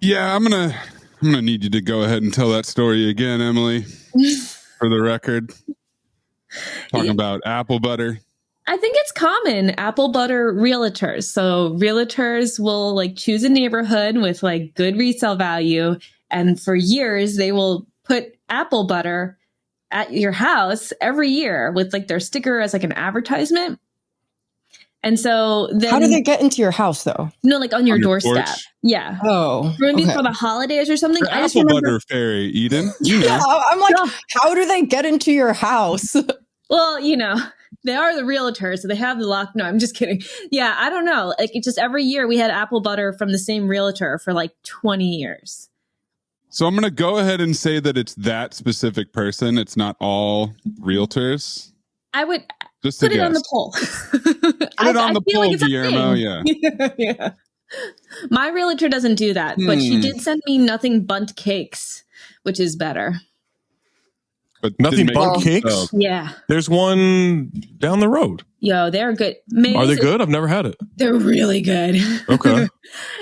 Yeah, I'm gonna need you to go ahead and tell that story again, Emily, for the record. Talking about apple butter. I think it's common, apple butter realtors. So realtors will like choose a neighborhood with like good resale value. And for years, they will put apple butter at your house every year with like their sticker as like an advertisement. And so then, how do they get into your house though? Like on your doorstep. Porch? Yeah. Oh, Maybe for the holidays or something. The apple butter fairy, Eden. You know. Yeah, I'm like, how do they get into your house? Well, they are the realtors, so they have the lock. No, I'm just kidding. Yeah, I don't know. Like, it just every year we had apple butter from the same realtor for like 20 years. So I'm going to go ahead and say that it's that specific person. It's not all realtors. I would just put it on the poll. Put it on the poll, like Guillermo. Yeah. Yeah. My realtor doesn't do that, but she did send me nothing Bundt cakes, which is better. But nothing Bundt cakes? Oh. Yeah. There's one down the road. Yo, they're good. Are they good? I've never had it. They're really good. Okay.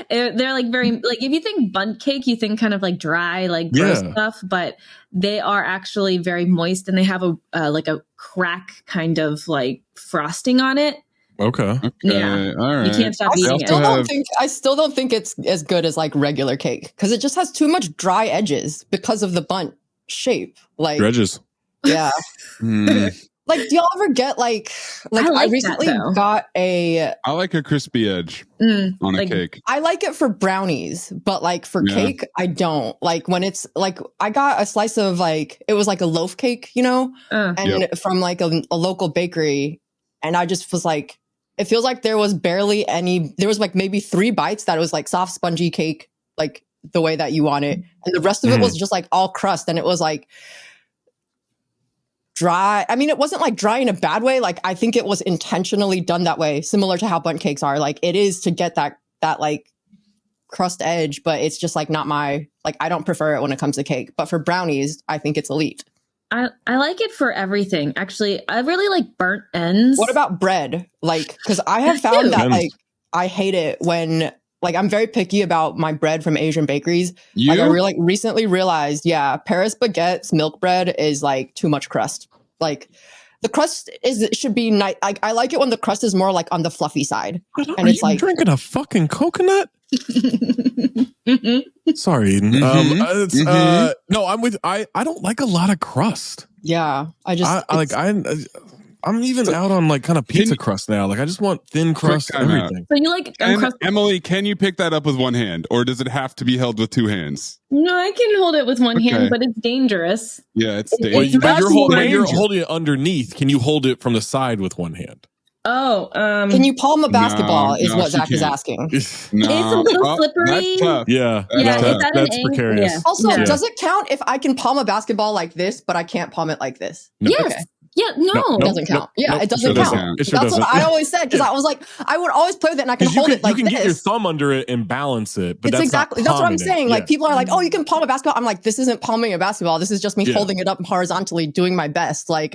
They're like very, like if you think Bundt cake, you think kind of like dry, like gross stuff, but they are actually very moist and they have a like a crack kind of like frosting on it. Okay. Yeah. All right. You can't stop eating it. I still don't think it's as good as like regular cake because it just has too much dry edges because of the Bundt shape. Like edges. Yeah. Like, do y'all ever get like I recently got I like a crispy edge on a cake. I like it for brownies, but like for cake, I don't. Like when it's like I got a slice of like it was like a loaf cake, and from like a local bakery, and I just was like, it feels like there was barely any. There was like maybe 3 bites that was like soft, spongy cake, like the way that you want it, and the rest of it was just like all crust, and it was like dry. I mean, it wasn't like dry in a bad way. Like I think it was intentionally done that way, similar to how Bundt cakes are. Like it is to get that like crust edge, but it's just like not my like. I don't prefer it when it comes to cake, but for brownies, I think it's elite. I like it for everything. Actually, I really like burnt ends. What about bread? Like, because I have found that like I hate it when like I'm very picky about my bread from Asian bakeries. Like I really recently realized, Paris baguette's milk bread is like too much crust. Like the crust should be nice. Like I like it when the crust is more like on the fluffy side. And it's like drinking a fucking coconut. Sorry, Eden. No, I'm with. I don't like a lot of crust. Yeah, I'm even out on like kind of pizza crust now. Like I just want thin crust everything. So you like crust? Emily, can you pick that up with one hand, or does it have to be held with 2 hands? No, I can hold it with one hand, but it's dangerous. Yeah, it's dangerous. But you're holding it underneath. Can you hold it from the side with one hand? Oh, can you palm a basketball? Is what Zach is asking. It's a little slippery. That's tough. Yeah, that's precarious. Yeah. Also, does it count if I can palm a basketball like this, but I can't palm it like this? No. Yes. Okay. Yeah, no. It doesn't count. It doesn't count. That's what I always said because I was like, I would always play with it and I can hold it like this. You can get your thumb under it and balance it, but that's what I'm saying. Like people are like, oh, you can palm a basketball. I'm like, this isn't palming a basketball. This is just me holding it up horizontally, doing my best. Like,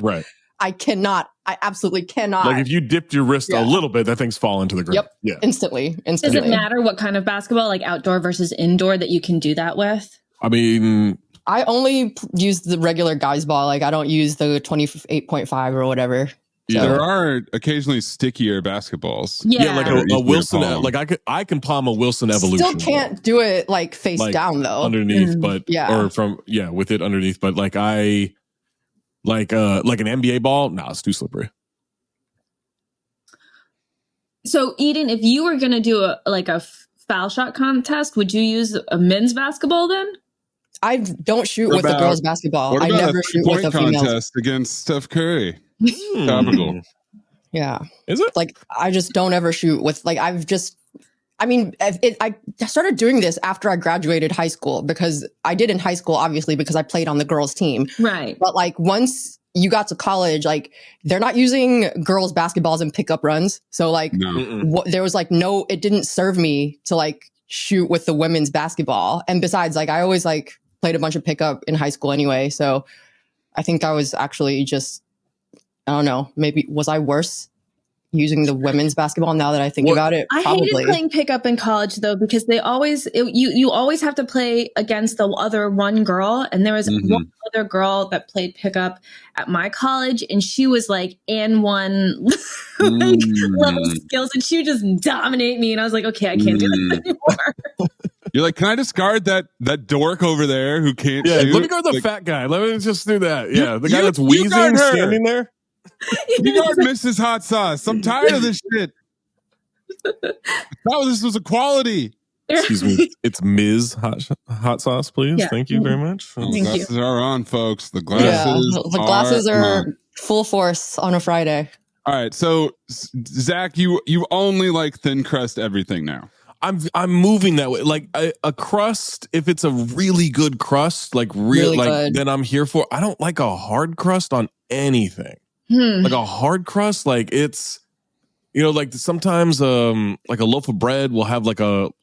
I absolutely cannot. Like if you dipped your wrist a little bit, that thing's falling to the ground. Yep. Yeah. Instantly. Does it matter what kind of basketball, like outdoor versus indoor, that you can do that with? I mean, I only use the regular guys ball. Like I don't use the 28.5 or whatever. Yeah, there are occasionally stickier basketballs. Yeah, like a Wilson. Like I can palm a Wilson Evolution. Still can't do it like face down though. Underneath, but with it underneath. But like like an NBA ball, it's too slippery. So Eden, if you were going to do a foul shot contest, would you use a men's basketball then? I don't shoot with the girls' basketball. I never shoot with the females. Contest against Steph Curry. Topical. Yeah. Is it? Like, I just don't ever shoot with, like, I started doing this after I graduated high school because I did in high school, obviously, because I played on the girls' team. Right. But, like, once you got to college, like, they're not using girls' basketballs in pickup runs. So, like, there was, like, it didn't serve me to, like, shoot with the women's basketball. And besides, like, I always, like, played a bunch of pickup in high school anyway. So I think I was actually just, I don't know, maybe was I worse using the women's basketball now that I think about it. I hated playing pickup in college though, because they always, you always have to play against the other one girl. And there was one other girl that played pickup at my college, and she was like N1 level skills, and she would just dominate me. And I was like, okay, I can't do this anymore. You're like, can I just guard that dork over there who can't shoot? Let me guard the fat guy. Let me just do that. Yeah, the guy that's wheezing, standing there. You guard Mrs. Hot Sauce. I'm tired of this shit. No, this was equality. Excuse me. It's Ms. Hot Sauce, please. Yeah. Thank you very much. The glasses are on, folks. The glasses are full force on a Friday. All right. So, Zach, you only like thin crust everything now. I'm moving that way. Like a crust, if it's a really good crust, like really good, then I'm here for. I don't like a hard crust on anything. Like a hard crust, like it's, like sometimes like a loaf of bread will have like a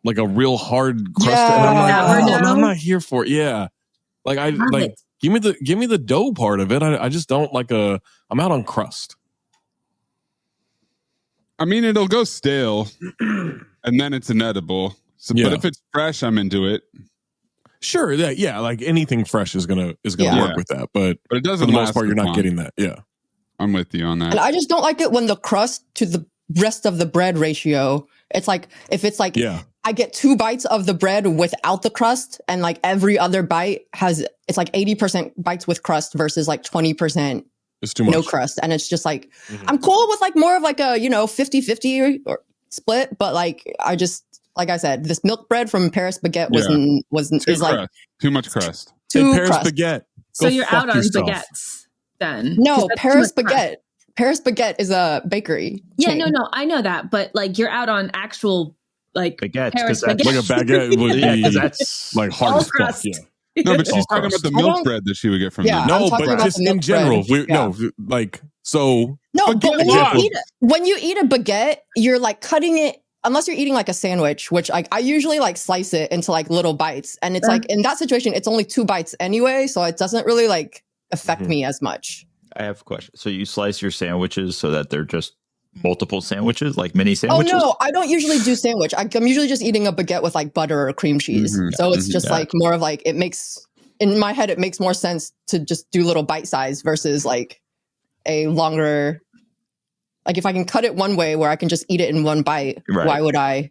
real hard crust, and I'm like, I'm not here for it. Yeah, like give me the dough part of it. I just don't like I'm out on crust. I mean, it'll go stale, and then it's inedible. So, but if it's fresh, I'm into it. Sure, yeah, like anything fresh is gonna work with that, but it doesn't. For the most part, you're not getting that. Yeah, I'm with you on that. And I just don't like it when the crust to the rest of the bread ratio. It's like if it's like I get 2 bites of the bread without the crust, and like every other bite it's like 80% bites with crust versus like 20%. It's too much. No crust, and it's just like I'm cool with like more of like a 50-50 or split, but like I just. Like I said, this milk bread from Paris Baguette is like too much crust. Paris Baguette. So you're out on baguettes then? No, Paris Baguette. Paris Baguette is a bakery. Yeah, chain. No, I know that, but like you're out on actual like baguettes, Paris Baguette. Like a baguette would be that's like hard stuff. Yeah. No, but she's talking about the milk bread that she would get from them. No, but just in general. No, but when you eat a baguette, you're like cutting it. Unless you're eating like a sandwich, which I usually like slice it into like little bites. And it's like in that situation, it's only 2 bites anyway. So it doesn't really like affect me as much. I have a question. So you slice your sandwiches so that they're just multiple sandwiches, like mini sandwiches? Oh, no, I don't usually do sandwich. I'm usually just eating a baguette with like butter or cream cheese. So it's just like more of like, in my head, it makes more sense to just do little bite size versus like a longer. Like if I can cut it one way where I can just eat it in one bite, why would I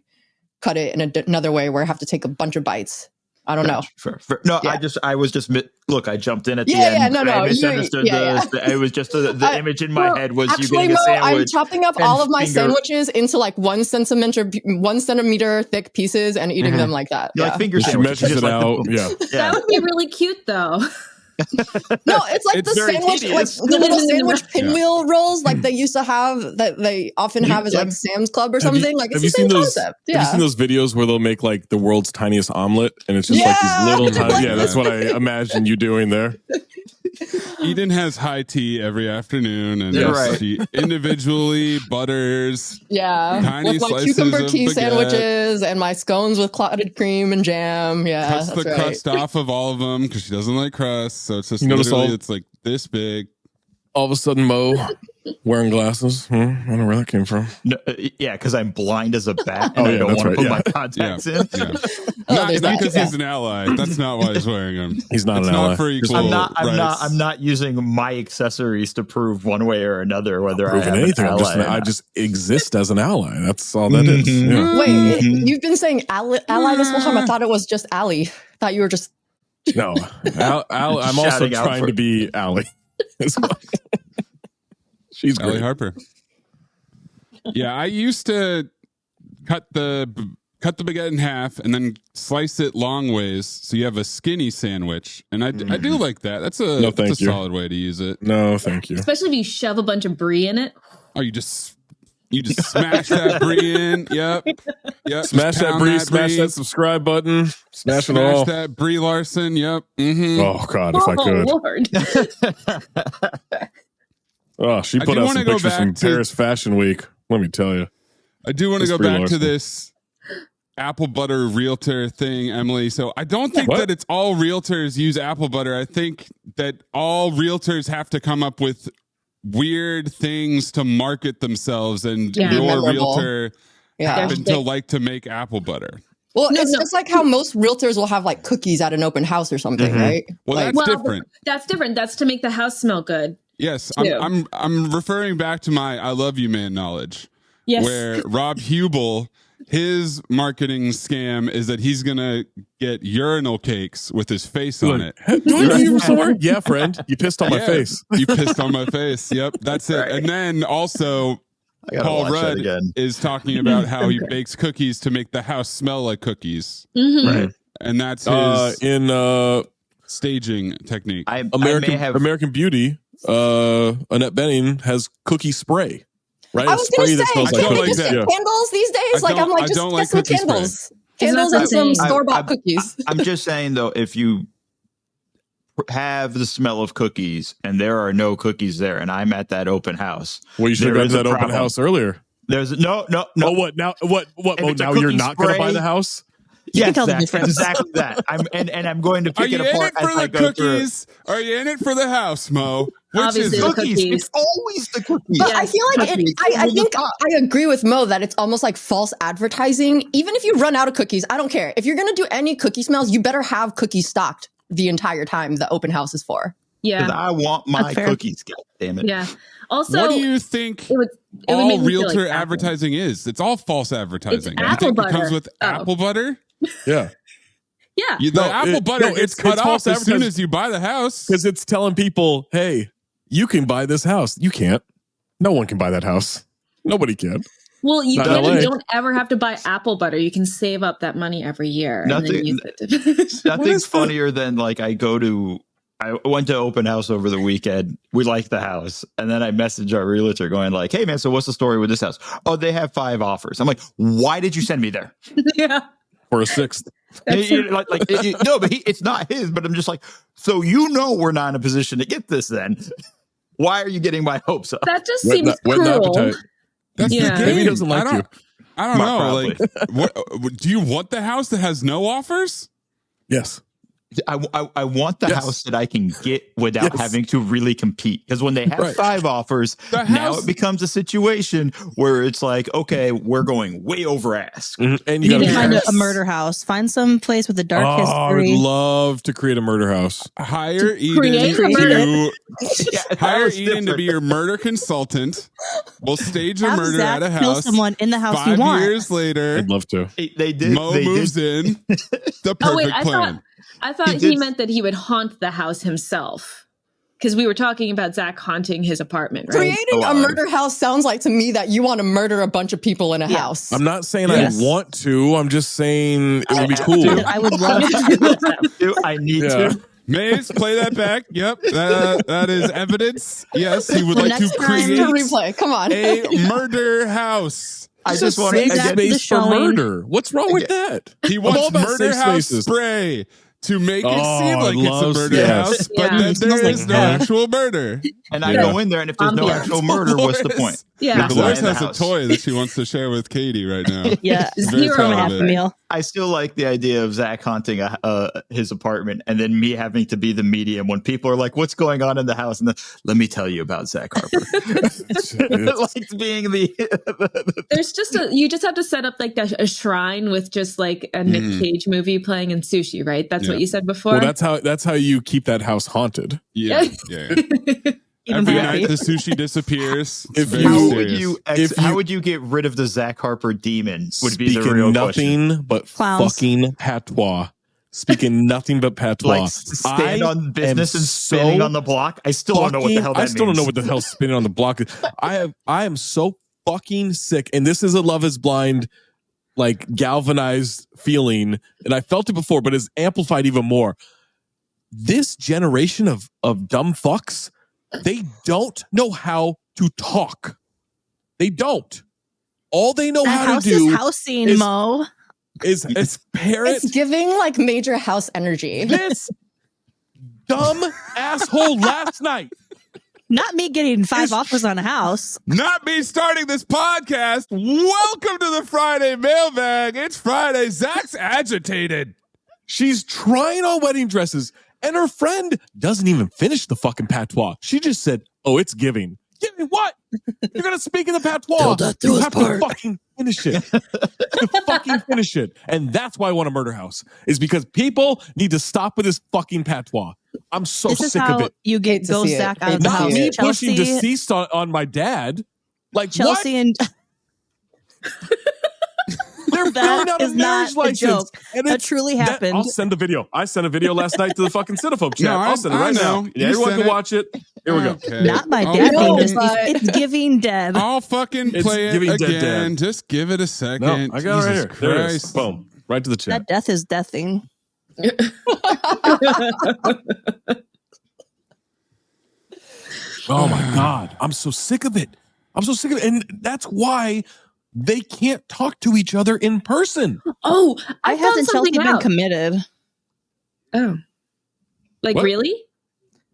cut it in another way where I have to take a bunch of bites? I don't know. I jumped in at the end. I misunderstood it was just the image in my head was you getting a sandwich. I'm chopping up all of my sandwiches into like 1 centimeter thick pieces and eating them like that. Like finger sandwiches. Measures it out. That would be really cute though. No, it's like the sandwich, like the little sandwich pinwheel rolls, like they used to have that they often have as like Sam's Club or something. Like it's the same concept. Have you seen those videos where they'll make like the world's tiniest omelet, and it's just like these little tiny? Yeah, that's what I imagine you doing there. Eden has high tea every afternoon, and she individually butters. Tiny with my cucumber tea sandwiches and my scones with clotted cream and jam. Cuts the crust off of all of them because she doesn't like crust. So it's just literally it's like this big. All of a sudden, Mo wearing glasses. I don't know where that came from. No, because I'm blind as a bat and I don't want to put my contacts in. Not because he's an ally. That's not why he's wearing them. He's not an ally. Not for equal I'm not using my accessories to prove one way or another whether I am anything. An ally. I just exist as an ally. That's all that is. Yeah. Wait, you've been saying ally this whole time. I thought it was just Allie. I thought you were just. No, I'm also trying to be Allie. She's great. Allie Harper. Yeah, I used to cut the baguette in half and then slice it long ways so you have a skinny sandwich. And I do like that. That's a solid way to use it. No, thank you. Especially if you shove a bunch of brie in it. Oh, you just smash that brie in. Yep. Smash that brie. Smash that subscribe button. Smash it all. Smash that Brie Larson. Yep. Oh God, if I could. Lord. Oh, she put out some pictures from Paris Fashion Week. Let me tell you. I do want to go back to this apple butter realtor thing, Emily. So I don't think that it's all realtors use apple butter. I think that all realtors have to come up with weird things to market themselves, and your memorable. realtor happened to like to make apple butter. Well, it's just like how most realtors will have like cookies at an open house or something, right? Well, like, that's different. That's different. That's to make the house smell good. Yes, I'm referring back to my I Love You Man knowledge. Yes. Where Rob Hubel, his marketing scam is that he's gonna get urinal cakes with his face on it. Yeah, friend, you pissed on my face. You pissed on my face. Yep, that's it. Right. And then also, Paul Rudd is talking about how he bakes cookies to make the house smell like cookies. Right, and that's his staging technique. American Beauty. Annette Bening has cookie spray. Right, I was going to say, can't they just get candles these days? I'm like, just get some candles. Candles and some store-bought cookies. I'm just saying, though, if you have the smell of cookies and there are no cookies there, and I'm at that open house. Well, you should have gone to that open house earlier. There's no. Oh, what now? What? Oh, now you're not going to buy the house? Yes, exactly that. I'm going to pick it apart as I go through. Are you in it for the house, Mo? Obviously, cookies. It's always the cookies. But I feel like I think I agree with Mo that it's almost like false advertising. Even if you run out of cookies, I don't care. If you're going to do any cookie smells, you better have cookies stocked the entire time the open house is for. Yeah. Because I want my cookies, God damn it. Yeah. Also, what do you think all realtor advertising is? It's all false advertising. It's apple butter. It comes with apple butter? Yeah. Yeah. The apple butter gets cut off as soon as you buy the house. Because it's telling people, hey, you can buy this house. You can't. No one can buy that house. Nobody can. Well, you don't ever have to buy apple butter. You can save up that money every year. Nothing's funnier than like I went to open house over the weekend. We liked the house. And then I messaged our realtor going like, hey man, so what's the story with this house? Oh, they have 5 offers. I'm like, why did you send me there? Yeah. For a 6th. No, but it's not his, but I'm just like, so we're not in a position to get this then. Why are you getting my hopes up? That just seems cruel. That's the game. Maybe he doesn't like you. I don't know. Probably. Like, what do you want the house that has no offers? Yes. I want the house that I can get without having to really compete. Because when they have 5 offers, now it becomes a situation where it's like, okay, we're going way over ask. Mm-hmm. And you need to find a murder house. Find some place with a dark history. I would love to create a murder house. Hire Eden to be your murder consultant. We'll stage a murder at a house. Kill someone in the house 5 you want. years later, I'd love to. They did. Mo moves in. The perfect plan. I thought he meant that he would haunt the house himself. Because we were talking about Zach haunting his apartment, right? Creating a murder house sounds like to me that you want to murder a bunch of people in a house. I'm not saying I want to. I'm just saying it would be cool. I would love to do I need to. Maze, play that back. Yep, that is evidence. Yes, he would like to create replay. Come on. a murder house. I just want to get space for murder. What's wrong with that? He wants murder house spray to make it seem like it's a murder house, but then there is no actual murder. And I go in there, and if there's no actual murder, what's the point? Yeah, Dolores has a toy that she wants to share with Katie right now. Yeah, 0 Happy Meal. I still like the idea of Zach haunting his apartment, and then me having to be the medium when people are like, "What's going on in the house?" And then, let me tell you about Zach Harper. Like being the. You just have to set up like a shrine with just like a Nick Cage movie playing and sushi, right? That's what you said before. Well, that's how you keep that house haunted. Yeah. Every night the sushi disappears. How would you get rid of the Zach Harper demon? Would be the real nothing question. But fucking patois. Speaking nothing but patois. Like stand on business and spinning on the block. I still don't know what the hell that means. I still don't know what the hell spinning on the block is. I am so fucking sick, and this is a Love Is Blind like galvanized feeling, and I felt it before, but it's amplified even more. This generation of dumb fucks, they don't know how to talk. They don't. All they know how to do housing, Mo. is parrot. It's giving like major house energy. This dumb asshole last night. Not me getting 5 offers on a house. Not me starting this podcast. Welcome to the Friday Mailbag. It's Friday. Zach's agitated. She's trying on wedding dresses, and her friend doesn't even finish the fucking patois. She just said, "Oh, it's giving." What? You're gonna speak in the patois. You have to fucking finish it. Finish it. And that's why I want a murder house. Is because people need to stop with this fucking patois. I'm so sick of it. You get go Zach out of the house. Me pushing deceased on my dad. Like Chelsea what? and they're filling out a marriage license. And that truly happened. I'll send the video. I sent a video last night to the fucking Cinephobe chat. I'll send it right now. Yeah, everyone can watch it. Here we go. Not my dad being deceased. It's giving Deb. I'll fucking play it again. Just give it a second. No, I got it right here. Christ. There it is. Boom. Right to the chat. That death is deathing. Oh my God. I'm so sick of it. And that's why they can't talk to each other in person. Oh, I hasn't Chelsea been committed? Oh, like what? Really?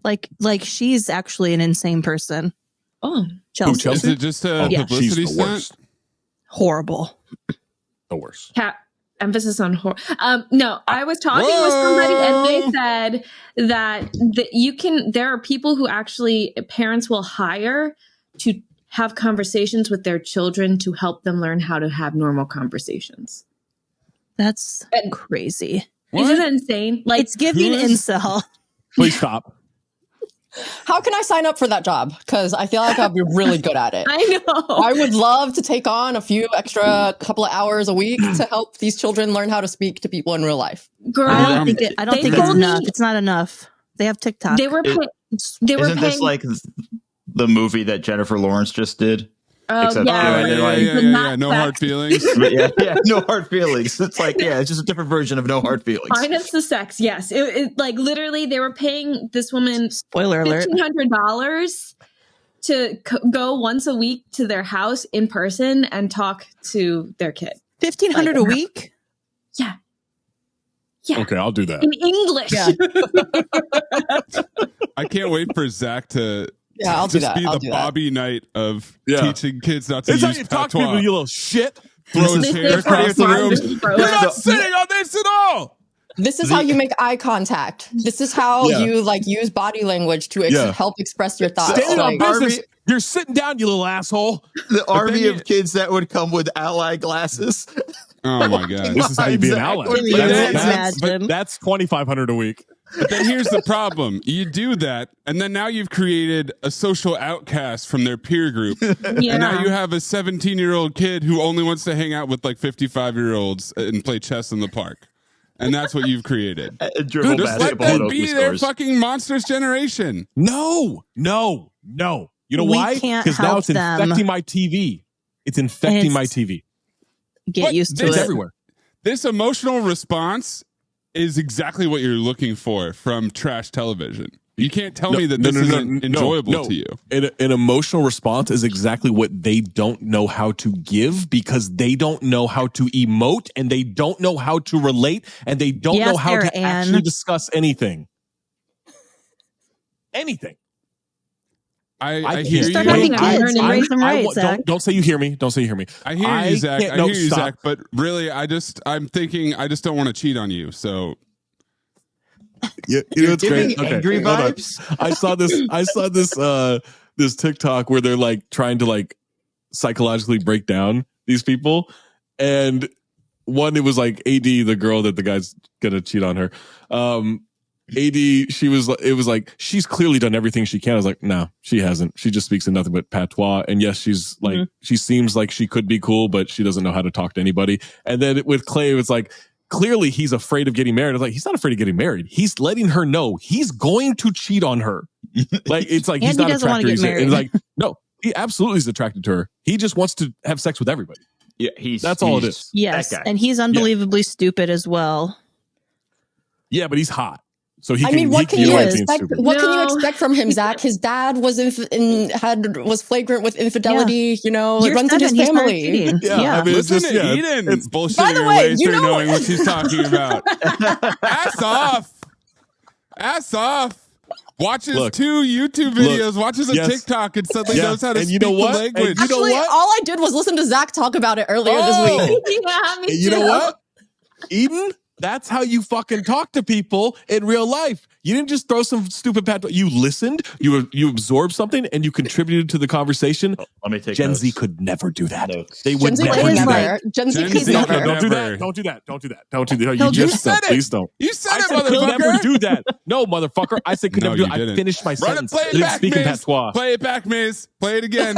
Like she's actually an insane person. Oh, Chelsea. Is it just a publicity stunt? Horrible. The worst. Emphasis on horror. No, I was talking with somebody and they said that there are people who actually parents will hire to have conversations with their children to help them learn how to have normal conversations. That's crazy. What? Isn't that insane? Like, it's giving incel. Please stop. How can I sign up for that job? Because I feel like I'll be really good at it. I know. I would love to take on a few extra couple of hours a week to help these children learn how to speak to people in real life. Girl, I don't think it's enough. It's not enough. They have TikTok. Isn't this like the movie that Jennifer Lawrence just did? Except, yeah. No hard feelings. yeah, no hard feelings. It's like, it's just a different version of no hard feelings. Minus the sex, yes. It like literally they were paying this woman spoiler alert $1,500 to go once a week to their house in person and talk to their kid. $1,500 a week? Yeah. Okay, I'll do that in English. Yeah. I can't wait for Zach to. Yeah, I'll do that. Be the Bobby Knight of teaching kids not to use how you talk to people, you little shit. Throw his hair across the room. You're not sitting on this at all. This is how you make eye contact. This is how you use body language to help express your thoughts. Standing on business, you're sitting down, you little asshole. The army of kids that would come with ally glasses. Oh my God. This is how you be an ally. That's $2,500 a week. But then here's the problem. You do that, and then now you've created a social outcast from their peer group. And now you have a 17-year-old kid who only wants to hang out with like 55-year-olds and play chess in the park. And that's what you've created. Dribble basketball. Let them be their fucking monsters generation. No. You know why? Because now it's infecting my TV. It's infecting my TV. Get used to it. It's everywhere. This emotional response is exactly what you're looking for from trash television. You can't tell me that this isn't enjoyable to you. An emotional response is exactly what they don't know how to give because they don't know how to emote and they don't know how to relate and they don't know how to actually discuss anything. Anything. I hear you. Don't say you hear me. Don't say you hear me. I hear you, Zach. I hear you, Zach. But really, I'm thinking I just don't want to cheat on you. So, you know what's great? Angry vibes. I saw this TikTok where they're like trying to like psychologically break down these people, and one it was like AD, the girl that the guy's gonna cheat on her. AD, it was like, she's clearly done everything she can. I was like, no, she hasn't. She just speaks in nothing but patois. And yes, she's like, she seems like she could be cool, but she doesn't know how to talk to anybody. And then with Clay, it's like, clearly he's afraid of getting married. I was like, he's not afraid of getting married. He's letting her know he's going to cheat on her. Like, it's like, he's not attracted to her. It's like, no, he absolutely is attracted to her. He just wants to have sex with everybody. Yeah, that's all it is. Yes. And he's unbelievably stupid as well. Yeah, but he's hot. So what can you expect from him, Zach? His dad was was flagrant with infidelity. Yeah. It runs in his family. I mean, listen to Eden bullshitting her way through knowing what she's talking about. Ass off. Watches 2 YouTube videos, watches a TikTok, and suddenly knows how to speak the language. Actually, all I did was listen to Zach talk about it earlier this week. You know what? Eden, That's how you fucking talk to people in real life. You didn't just throw some stupid pat. You listened, you absorbed something, and you contributed to the conversation. Let me take Gen notes. Z could never do that. Notes. They would Gen Z never could do never. that. Gen Z Gen could Z never. could Don't do Never. that. Don't do that. Don't do that. Don't do that. He'll You do just that. please don't. You said I it, said could never motherfucker. do that. No, motherfucker. I said could No, never do you it. I didn't. finished my Run it, sentence. play I it didn't back, speak in Miz. patois. Play it back, Miz. Play it again.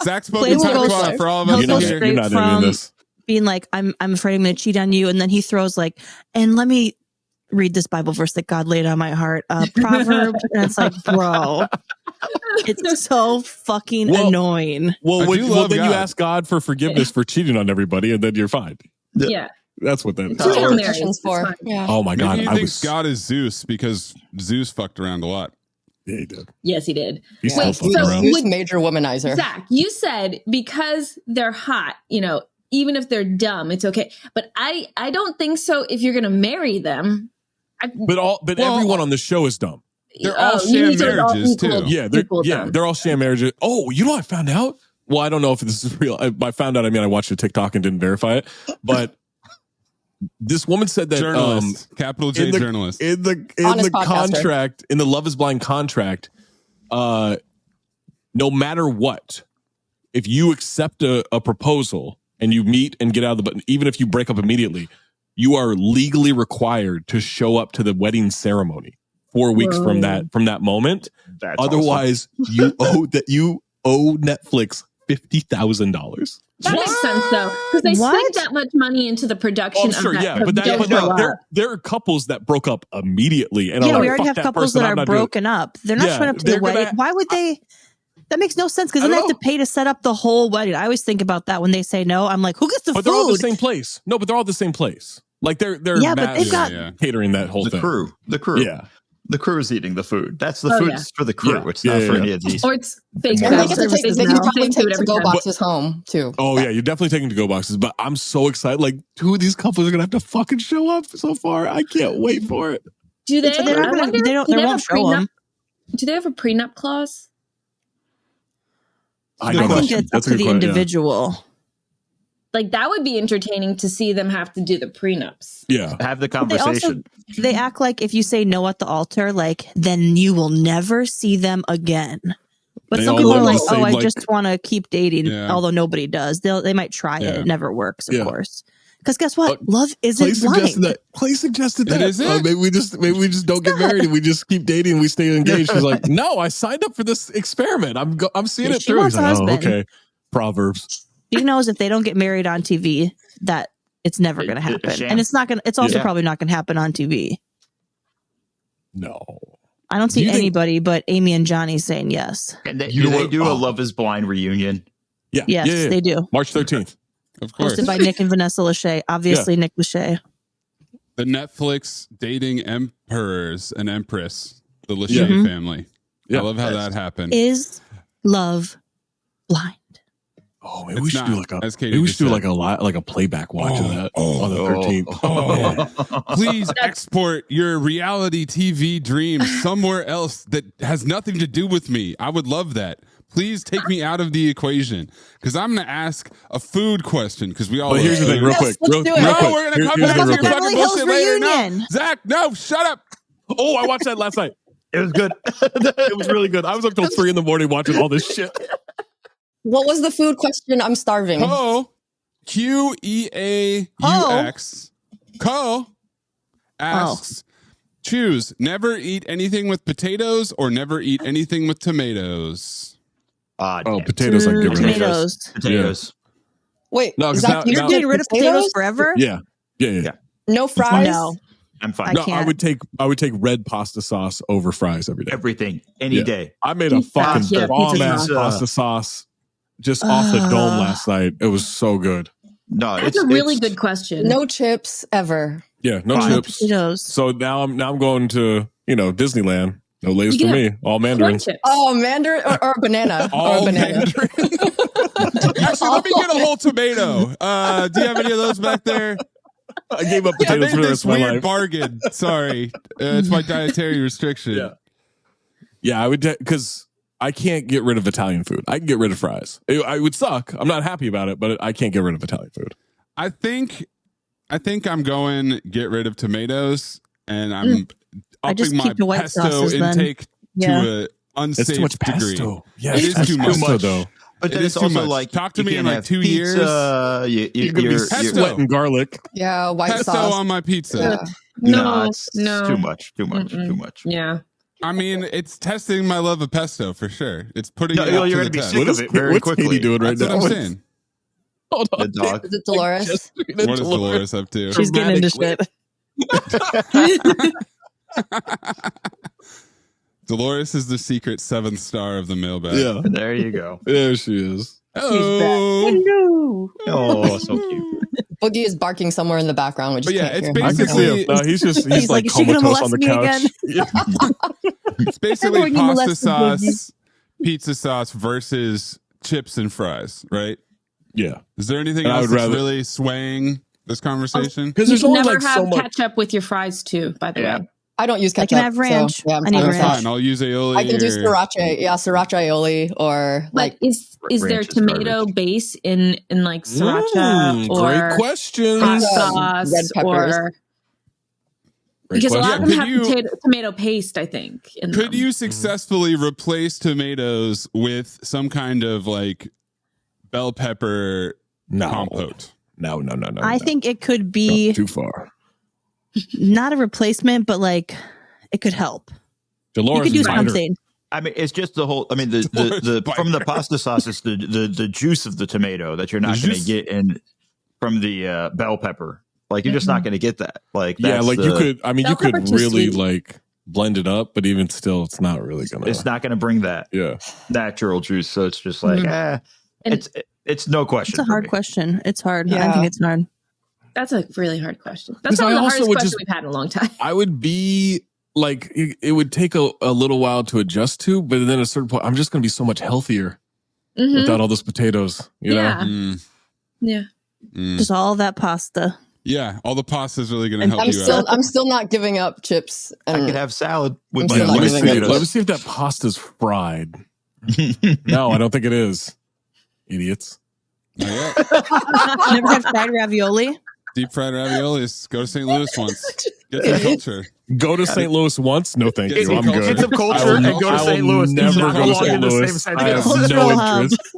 Zach spoke Play in will go patois straight- for all of he'll us go to hear. straight You're not editing from this. being like, I'm afraid I'm going to cheat on you. And then he throws like, and let me read this Bible verse that God laid on my heart. Proverbs. And it's like, bro, it's so fucking annoying. Well, I do well love then you God. ask God for forgiveness for cheating on everybody, and then you're fine. Yeah. That's what that is. Two Hail Or- Marys. Questions It's for. fine. Yeah. Oh my God. Maybe he I thinks was. God is Zeus because Zeus fucked around a lot. Yeah, he did. Yes, he did. He's Yeah. still Wait, fucking so around. Zeus would- major womanizer. Zach, you said because they're hot, even if they're dumb, it's okay. But I don't think so if you're going to marry them. But everyone on the show is dumb. They're all you sham need to all marriages, equal- too. Yeah, equal them. they're all sham marriages. Oh, you know what I found out? Well, I don't know if this is real. I found out. I mean, I watched a TikTok and didn't verify it, but this woman said that Journalist, capital J journalist. in the Honest podcaster. contract, in the Love Is Blind contract, no matter what, if you accept a proposal and you meet and get out of the button, even if you break up immediately, you are legally required to show up to the wedding ceremony 4 weeks from that moment. That's Otherwise, you owe Netflix $50,000. That makes sense though, because they What? sink that much money into the production. Oh, I'm sure, of that. yeah, but Don't show up. there are couples that broke up immediately, and Yeah, I'm like, we already fuck have couples person, that I'm are not doing it. broken up. They're not Yeah, showing up to they're the wedding. gonna- Why would they? That makes no sense because then I they don't have to pay to set up the whole wedding. I always think about that when they say no. I'm like, who gets the But food? they're all the same place. No, but they're all the same place. Like they're Yeah, but they've got- catering that whole The thing. crew. The crew. Yeah. The crew is eating the food. That's the Oh, food yeah. for the crew. Yeah. It's not Yeah, for yeah. any of these. Or it's fake And they craft get to take, services they can now. probably Same take food every to-go time. boxes home too. Oh yeah, you're definitely taking to-go boxes. But I'm so excited. Like 2 of these couples are gonna have to fucking show up so far. I can't wait for it. Do they? So they're not I gonna- wonder, they don't- do they have won't a show prenup? 'em. Do they have a prenup clause? I I know. think it's up That's a to good the question, yeah. individual. Like that would be entertaining to see them have to do the prenups. Yeah. Have the They conversation. they act like if you say no at the altar, like then you will never see them again. But They some all people are live like, the same, oh, I like- just want to keep dating, Yeah. although nobody does. They might try it. Yeah. It never works, of Yeah. course. Because guess what? Love Clay isn't suggested blind. that. Clay suggested It that. isn't? Maybe we just don't get married and we just keep dating and we stay engaged. She's like, no, I signed up for this experiment. I'm seeing Yeah, it she through. wants He's a like, oh, husband. okay. Proverbs. She knows if they don't get married on TV, that it's never going to A happen, sham. and it's not going. It's also Yeah. probably not going to happen on TV. No. I don't Do see you think- anybody but Amy and Johnny saying yes. And they, You do know they what? do a Oh. Love Is Blind reunion? Yeah. Yes, yeah. they do. March 13th. Of course. Hosted by Nick and Vanessa Lachey. Obviously, Nick Lachey. The Netflix dating emperors and empress, the Lachey Yeah. Mhm. family. Yeah. I love how that happened. Is love blind? Oh, maybe It's we should not, do like a as Katie maybe we just should do said. like a playback watch of that on the 13th. Please export your reality TV dream somewhere else that has nothing to do with me. I would love that. Please take me out of the equation because I'm going to ask a food question because we all. But here's the thing, real Yes, quick. let's Real do it. No, quick. we're going to come Here's the back to thing, your real quick. Beverly fucking bullshit Hills later. No, reunion. Zach, no, shut up. Oh, I watched that last night. It was good. It was really good. I was up till 3 a.m. watching all this shit. What was the food question? I'm starving. Co Queaux Co asks, choose never eat anything with potatoes or never eat anything with tomatoes. Oh, Oh, potatoes. I'd get rid of. Tomatoes. Potatoes. Wait, No, 'cause Zach, now- you You're now- did getting rid of potatoes forever? Yeah. Yeah. No fries. No, I'm fine. I No, can't. I would take red pasta sauce over fries every day. Everything. Any Yeah. day. I made a fucking Yeah, bomb pizza ass sauce. pasta sauce just off the dome last night. It was so good. No, That's a really good question. No chips ever. Yeah, no Fine. chips. potatoes. So now I'm going to Disneyland. No Lay's You for can me. All Corn Mandarin. chips. Oh, mandarin or a banana. or a All banana. Mandarin. Actually, let me get a whole tomato. Do you have any of those back there? I gave up I potatoes made for the this rest of my weird life. bargain. Sorry, it's my dietary restriction. Yeah. Yeah, I would because I can't get rid of Italian food. I can get rid of fries. I would suck. I'm not happy about it, but I can't get rid of Italian food. I think I think I'm going get rid of tomatoes, and I'm upping my pesto intake to a unsafe it's too much degree. Pesto. Yeah, it is too much though. But then it's also like, talk to me in like 2 pizza, years. You're gonna be sweating garlic. Yeah, white pesto sauce on my pizza. Yeah. No, it's too much. Yeah. I mean, it's testing my love of pesto for sure. It's putting it you're to gonna the be test. sick of it very quickly. What's Katie doing right That's now? what I'm saying. Hold on. The dog. Is it Dolores? What is Dolores up to? She's getting into shit. Dolores is the secret 7th star of the mailbag. Yeah, There you go. there she is. Hello. Oh, so cute. Boogie is barking somewhere in the background. We just But yeah, can't it's hear him. basically No, he's like like, "Is she gonna comatose on the molest me couch. it's basically Boogie pasta molested sauce, pizza sauce versus chips and fries, right? Yeah, Is there anything And I else would that's rather- really swaying this conversation? because You there's can only never like have so much. ketchup with your fries too, by the way. I don't use I ketchup. can have ranch. So, yeah, I need I'm ranch. fine. Fine, I'll use aioli. I can do or- sriracha. Yeah, sriracha aioli or But like is there ranch is tomato garbage. base in like sriracha Great or questions. hot red sauce peppers. or Great because a lot Yeah, of them could have you- tomato paste, I think. In Could them. you successfully replace tomatoes with some kind of like bell pepper No. compote? No. I think it could be too far. not a replacement, but like it could help. Dolores You could do is bitter. something. I mean, it's just the whole. I mean, the from the pasta sauce, it's the juice of the tomato that you're not The going to juice? get in from the bell pepper. Like you're just not going to get that. Like Yeah, that's like you could. I mean, Bell you could pepper too really sweet. like blend it up, but even still, it's not really gonna. It's not going to bring that Yeah. natural juice. So it's just like, And- it's no question. It's a for hard me. question. It's hard. I Yeah. think it's hard. That's a really hard question. Because That's I probably the also hardest would question just- we've had in a long time. I would be like, it would take a little while to adjust to, but then at a certain point, I'm just gonna be so much healthier Mhm. without all those potatoes. You Yeah. know. Mm, Yeah. mm. Just all that pasta. Yeah, all the pasta is really going to and help I'm you still out. I'm still not giving up chips. I And could have salad with I'm my still Yeah, not let me giving see. it tomatoes. Let me see if that pasta's fried. No, I don't think it is. Idiots. Not yet. Never had fried ravioli. Deep fried raviolis. Go to St. Louis once. Get some culture. Go to St. Louis once? No, thank Get you. some I'm culture. good. Get some culture I will and not- go to I St. will Louis. Do never not go to belong St. in the Louis. same I have sentence. no Cultural hub. interest.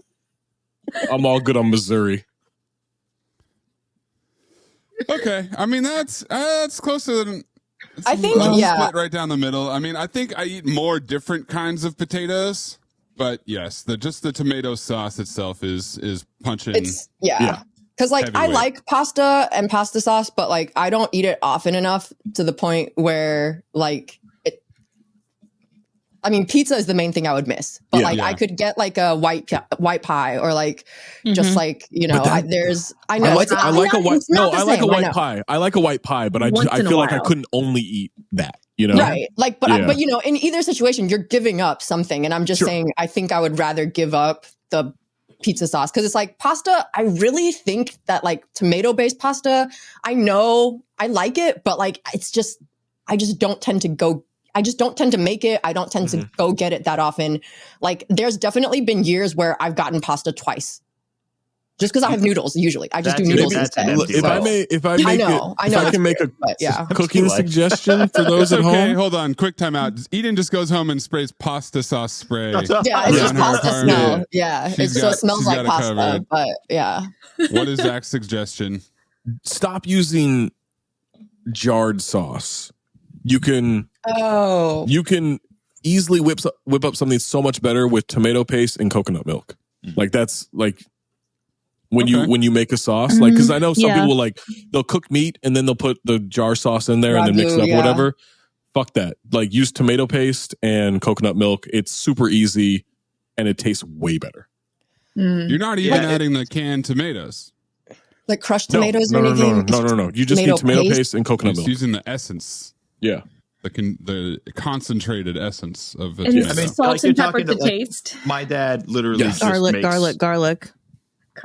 I'm all good on Missouri. Okay, I mean that's closer than. I think, it's yeah. split right down the middle. I mean, I think I eat more different kinds of potatoes, but yes, just the tomato sauce itself is punching. it's Yeah. yeah. Because like I Heavyweight. like pasta and pasta sauce, but like I don't eat it often enough to the point where like it. I mean, pizza is the main thing I would miss, but Yeah. like Yeah. I could get like a white pie or like just like you know But that- I know it's I like a white. it's not No, the I like a same, I white know. pie. I like a white pie, but I Once in a feel like I while. couldn't only eat that. You know, Right. Like, but, Yeah. but you know, in either situation, you're giving up something. And I'm just Sure. saying, I think I would rather give up the pizza sauce. Cause it's like pasta. I really think that like tomato based pasta, I know I like it, but like, it's just, I just don't tend to make it. I don't tend to go get it that often. Like there's definitely been years where I've gotten pasta twice. Just because I have noodles, usually I just do That's- noodles that's an instead. empty if I well. may, if I I make know, it, if I it's can make a weird, but yeah. cooking Like- suggestion for those It's at okay. home. Hold on. Quick timeout. Eden just goes home and sprays pasta sauce spray. Yeah, it's Yeah, just in her pasta apartment. smell. Yeah, She's so got- it smells she's like got it pasta, covered. but yeah. What is Zach's suggestion? Stop using jarred sauce. You can Oh, easily whip up something so much better with tomato paste and coconut milk. Like that's like when you make a sauce, like because I know some Yeah. people will like they'll cook meat and then they'll put the jar sauce in there and then mix it Ragu, up, yeah. whatever. Fuck that. Like use tomato paste and coconut milk. It's super easy and it tastes way better. You're not even Yeah. adding the canned tomatoes. like crushed tomatoes no, or no, anything? no. You just Tomato need tomato paste? paste and coconut Just milk. using the essence, Yeah. the concentrated essence of a And tomato. I mean, salt like, you're and pepper talking to to, like, taste. My dad literally Yes. just Garlic.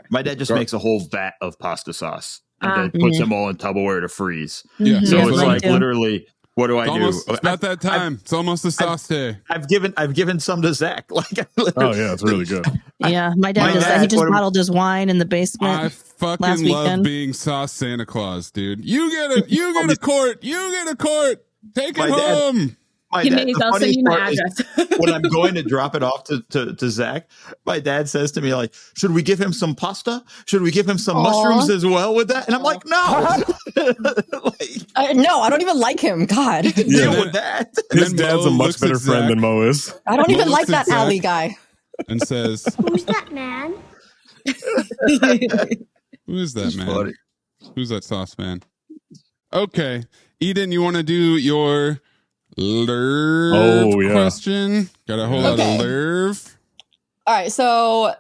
My dad just makes a whole vat of pasta sauce and Ah. then puts them all in Tupperware to freeze. yeah, Mhm. So Yeah, it's mine like too. literally What do I do? It's about that time. It's almost the sauce day. I've given some to Zach. Oh yeah, it's really good. Yeah, my dad does that. He just bottled his wine in the basement. I fucking love being sauce Santa Claus, dude. You get a quart. You get a quart. Take it home. I'll send you my address. When I'm going to drop it off to Zach, my dad says to me, like, should we give him some pasta? Should we give him some mushrooms as well with that? And I'm like, no. No, I don't even like him. God. You can deal with that. His dad's a much better friend than Mo is. I don't even like that alley guy. And says, who's that man? Who is that man? Funny. Who's that sauce man? Okay. Eden, you want to do your Lerv question? Got a whole lot of Lerv. All right, so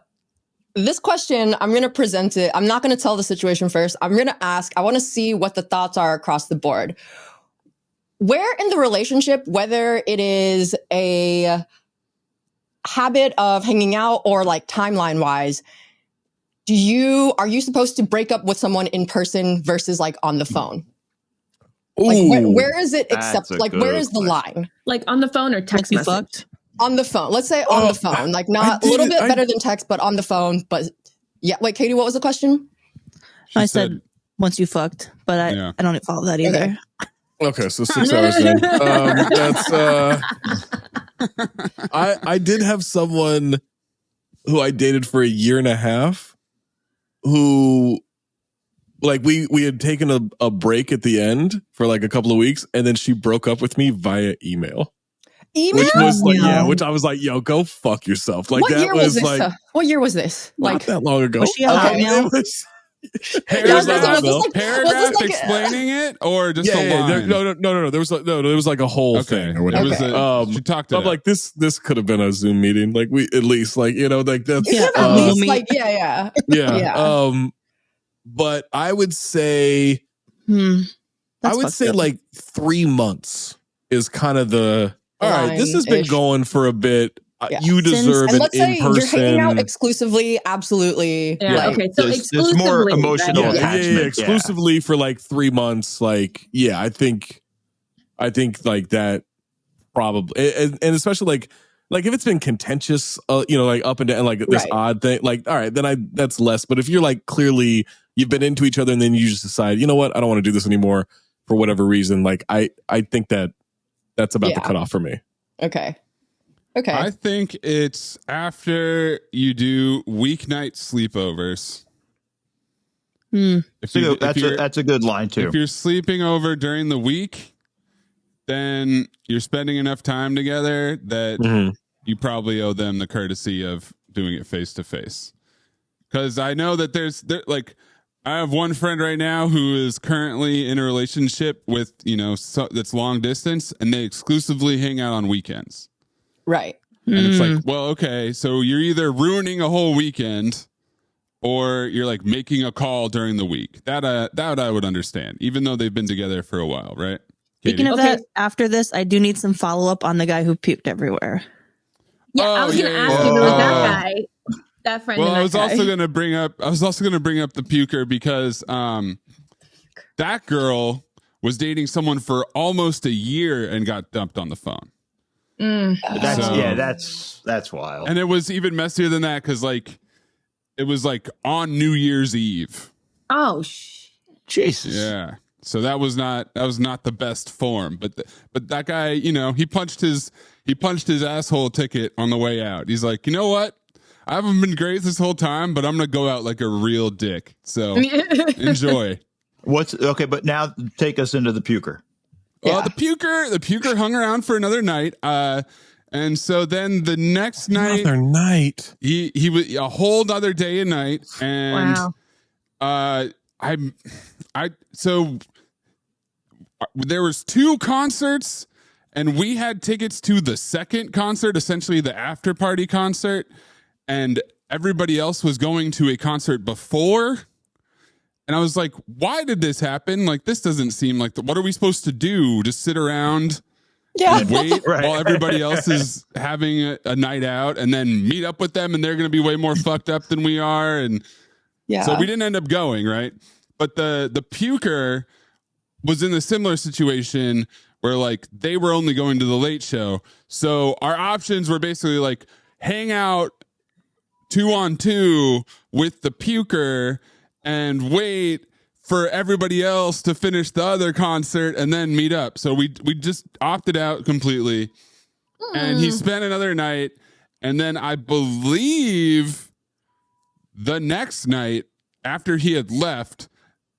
this question, I'm going to present it. I'm not going to tell the situation first. I'm going to ask, I want to see what the thoughts are across the board. Where in the relationship, whether it is a habit of hanging out or like timeline wise, are you supposed to break up with someone in person versus like on the phone? Like where is it where is the line? Like on the phone or text message? On the phone. Let's say on the phone. Like not a little bit better than text, but on the phone. But yeah. Wait, Katie, what was the question? I said once you fucked, but I don't follow that either. Okay, so 6 hours in. That's I did have someone who I dated for a year and a half who like we had taken a break at the end for like a couple of weeks, and then she broke up with me via email. Which was like, which I was like, yo, go fuck yourself. Like what year was this? What year was this? Not like that long ago. Was she a hot mail? Paragraph explaining it, or just a line? No. There was like a whole thing or whatever. She talked. I'm like this could have been a Zoom meeting. Like we at least like like that's at least like yeah. But I would say, like 3 months is kind of the all right. This has been going for a bit. You deserve an in-person. You're hanging out exclusively, absolutely. Yeah. Like, okay. So exclusively, there's more emotional attachment. Yeah, exclusively for like 3 months. Like, yeah, I think like that probably, and especially like if it's been contentious, like up and down, like this odd thing, like all right, then that's less. But if you're like clearly you've been into each other and then you just decide, you know what, I don't want to do this anymore for whatever reason. Like I think that's about the cutoff for me. Okay. I think it's after you do weeknight sleepovers. That's a good line too. If you're sleeping over during the week, then you're spending enough time together that you probably owe them the courtesy of doing it face to face. Because I know that I have one friend right now who is currently in a relationship with that's long distance, and they exclusively hang out on weekends. Right. And it's like, well, okay, so you're either ruining a whole weekend or you're like making a call during the week. That I would understand, even though they've been together for a while, right? Katie? Speaking of that, after this, I do need some follow-up on the guy who puked everywhere. Yeah, I was going to ask you about that guy. That friend. Well, I was also going to bring up the puker because that girl was dating someone for almost a year and got dumped on the phone. That's wild. And it was even messier than that because like it was like on New Year's Eve. Oh, Jesus. Yeah. So that was not the best form, but that guy, he punched his asshole ticket on the way out. He's like, you know what? I haven't been great this whole time, but I'm gonna go out like a real dick. So enjoy. But now take us into the puker. Well, the puker hung around for another night. And so then the next night, he was a whole other day and night. And so there was 2 concerts, and we had tickets to the second concert, essentially the after party concert, and everybody else was going to a concert before. And I was like, why did this happen? Like, this doesn't seem like what are we supposed to do? Just sit around and wait while everybody else is having a night out and then meet up with them, and they're going to be way more fucked up than we are. And so we didn't end up going, right? But the puker was in a similar situation where like they were only going to the late show. So our options were basically like hang out 2-on-2 with the Puker and wait for everybody else to finish the other concert and then meet up. So we just opted out completely. And he spent another night. And then I believe the next night after he had left,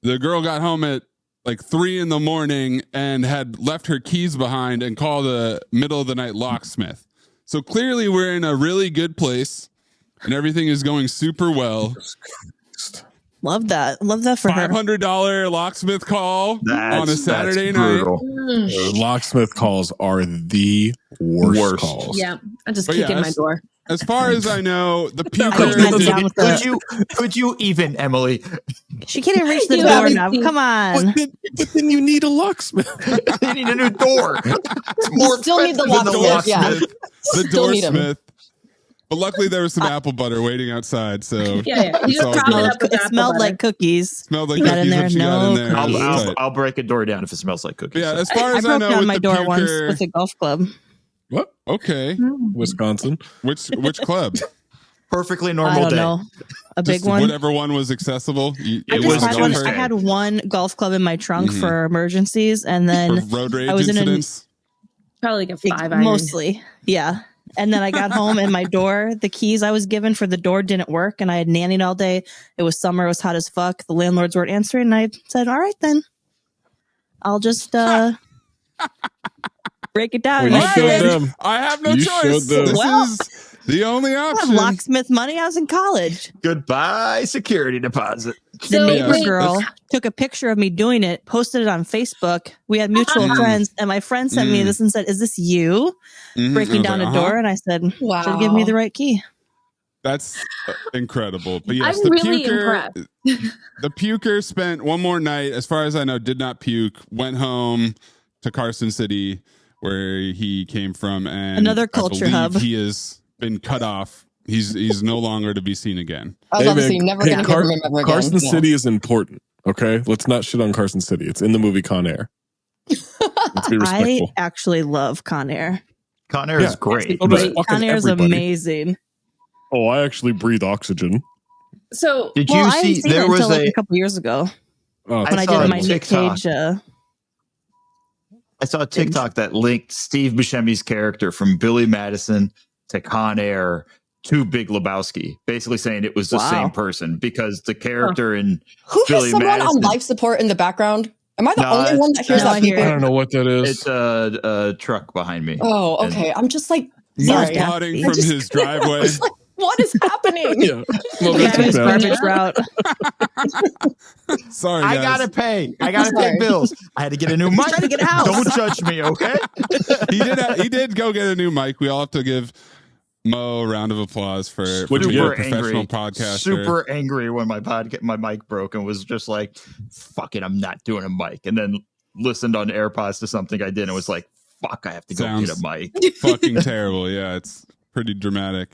the girl got home at like 3 a.m. and had left her keys behind and called a middle of the night locksmith. So clearly we're in a really good place and everything is going super well. Love that for her. $500 locksmith call on a Saturday night. Locksmith calls are the worst calls. Yeah, I just kick in my door. As far as I know, the Puker. Could you even, Emily? She can't even reach the door now. Come on. But then you need a locksmith. You need a new door. It's more still need the locksmith. Yeah, the doorsmith. But luckily there was some apple butter waiting outside. So yeah. You just prop it up with it smelled like cookies. Smelled like cookies when she got in there. I'll break a door down if it smells like cookies. Yeah, as far as I I broke know, down my the door Puker, once with a golf club. What? Okay. Wisconsin. Which club? Perfectly normal day. Know. A big Just one. Whatever one was accessible. I had one golf club in my trunk for emergencies, and then road rage I was incidents. Probably like a 5 iron. Mostly, yeah. And then I got home and my door, the keys I was given for the door didn't work, and I had nannied all day. It was summer, it was hot as fuck. The landlords weren't answering, and I said, "All right, then, I'll just break it down." I have no choice. This is the only option. I have locksmith money. I was in college. Goodbye, security deposit. The neighbor girl took a picture of me doing it, posted it on Facebook. We had mutual friends, and my friend sent me this and said, "Is this you breaking down a door?" And I said, "Wow, should give me the right key." That's incredible. But yes, I'm really impressed. The Puker spent one more night, as far as I know, did not puke, went home to Carson City, where he came from, and another culture hub. He has been cut off. He's no longer to be seen again. I was obviously never going to hear from him ever again. Carson City is important. Okay, let's not shit on Carson City. It's in the movie Con Air. Let's be respectful. I actually love Con Air. Con Air is great. Con Air is amazing. Oh, I actually breathe oxygen. So did you see? There was a couple years ago when I did my Nick Cage. I saw a TikTok that linked Steve Buscemi's character from Billy Madison to Con Air to Big Lebowski, basically saying it was the same person because the character in who Billy has someone Madison, on life support in the background? Am I the only one that hears that? I don't know what that is. It's a truck behind me. Oh, okay. I'm just like spotting from his driveway. Like, what is happening? His garbage route. Sorry, guys. I gotta pay. I gotta pay bills. I had to get a new mic. To get a house. Don't judge me, okay? He did go get a new mic. We all have to give Mo a round of applause for being a professional podcaster. Super angry when my mic broke and was just like, "Fuck it, I'm not doing a mic." And then listened on AirPods to something I did and was like, "Fuck, I have to go get a mic." Fucking terrible. Yeah, it's pretty dramatic.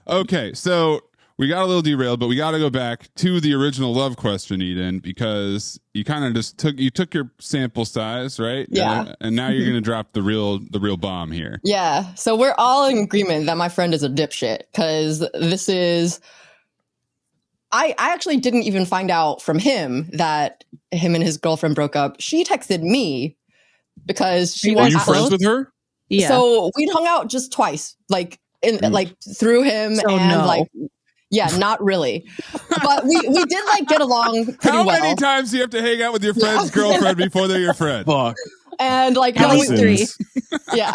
Okay, so we got a little derailed, but we got to go back to the original love question, Eden, because you kind of just took your sample size, right? Yeah. And now you're going to drop the real bomb here. Yeah. So we're all in agreement that my friend is a dipshit because this is. I actually didn't even find out from him that him and his girlfriend broke up. She texted me because she was. Are you friends with her? Yeah. So we'd hung out just twice, like through him, not really. But we did like get along pretty How well. many times do you have to hang out with your friend's girlfriend before they're your friend? Fuck. And like at least 3. Yeah.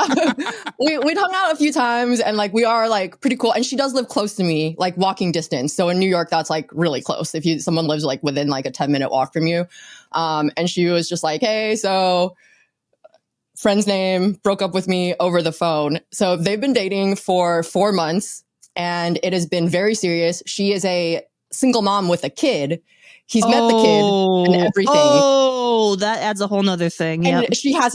We'd hung out a few times and like we are like pretty cool. And she does live close to me, like walking distance. So in New York, that's like really close. If someone lives like within like a 10-minute walk from you. And she was just like, "Hey, so friend's name, broke up with me over the phone." So they've been dating for 4 months and it has been very serious. She is a single mom with a kid. He's met the kid and everything. Oh, that adds a whole nother thing. And she has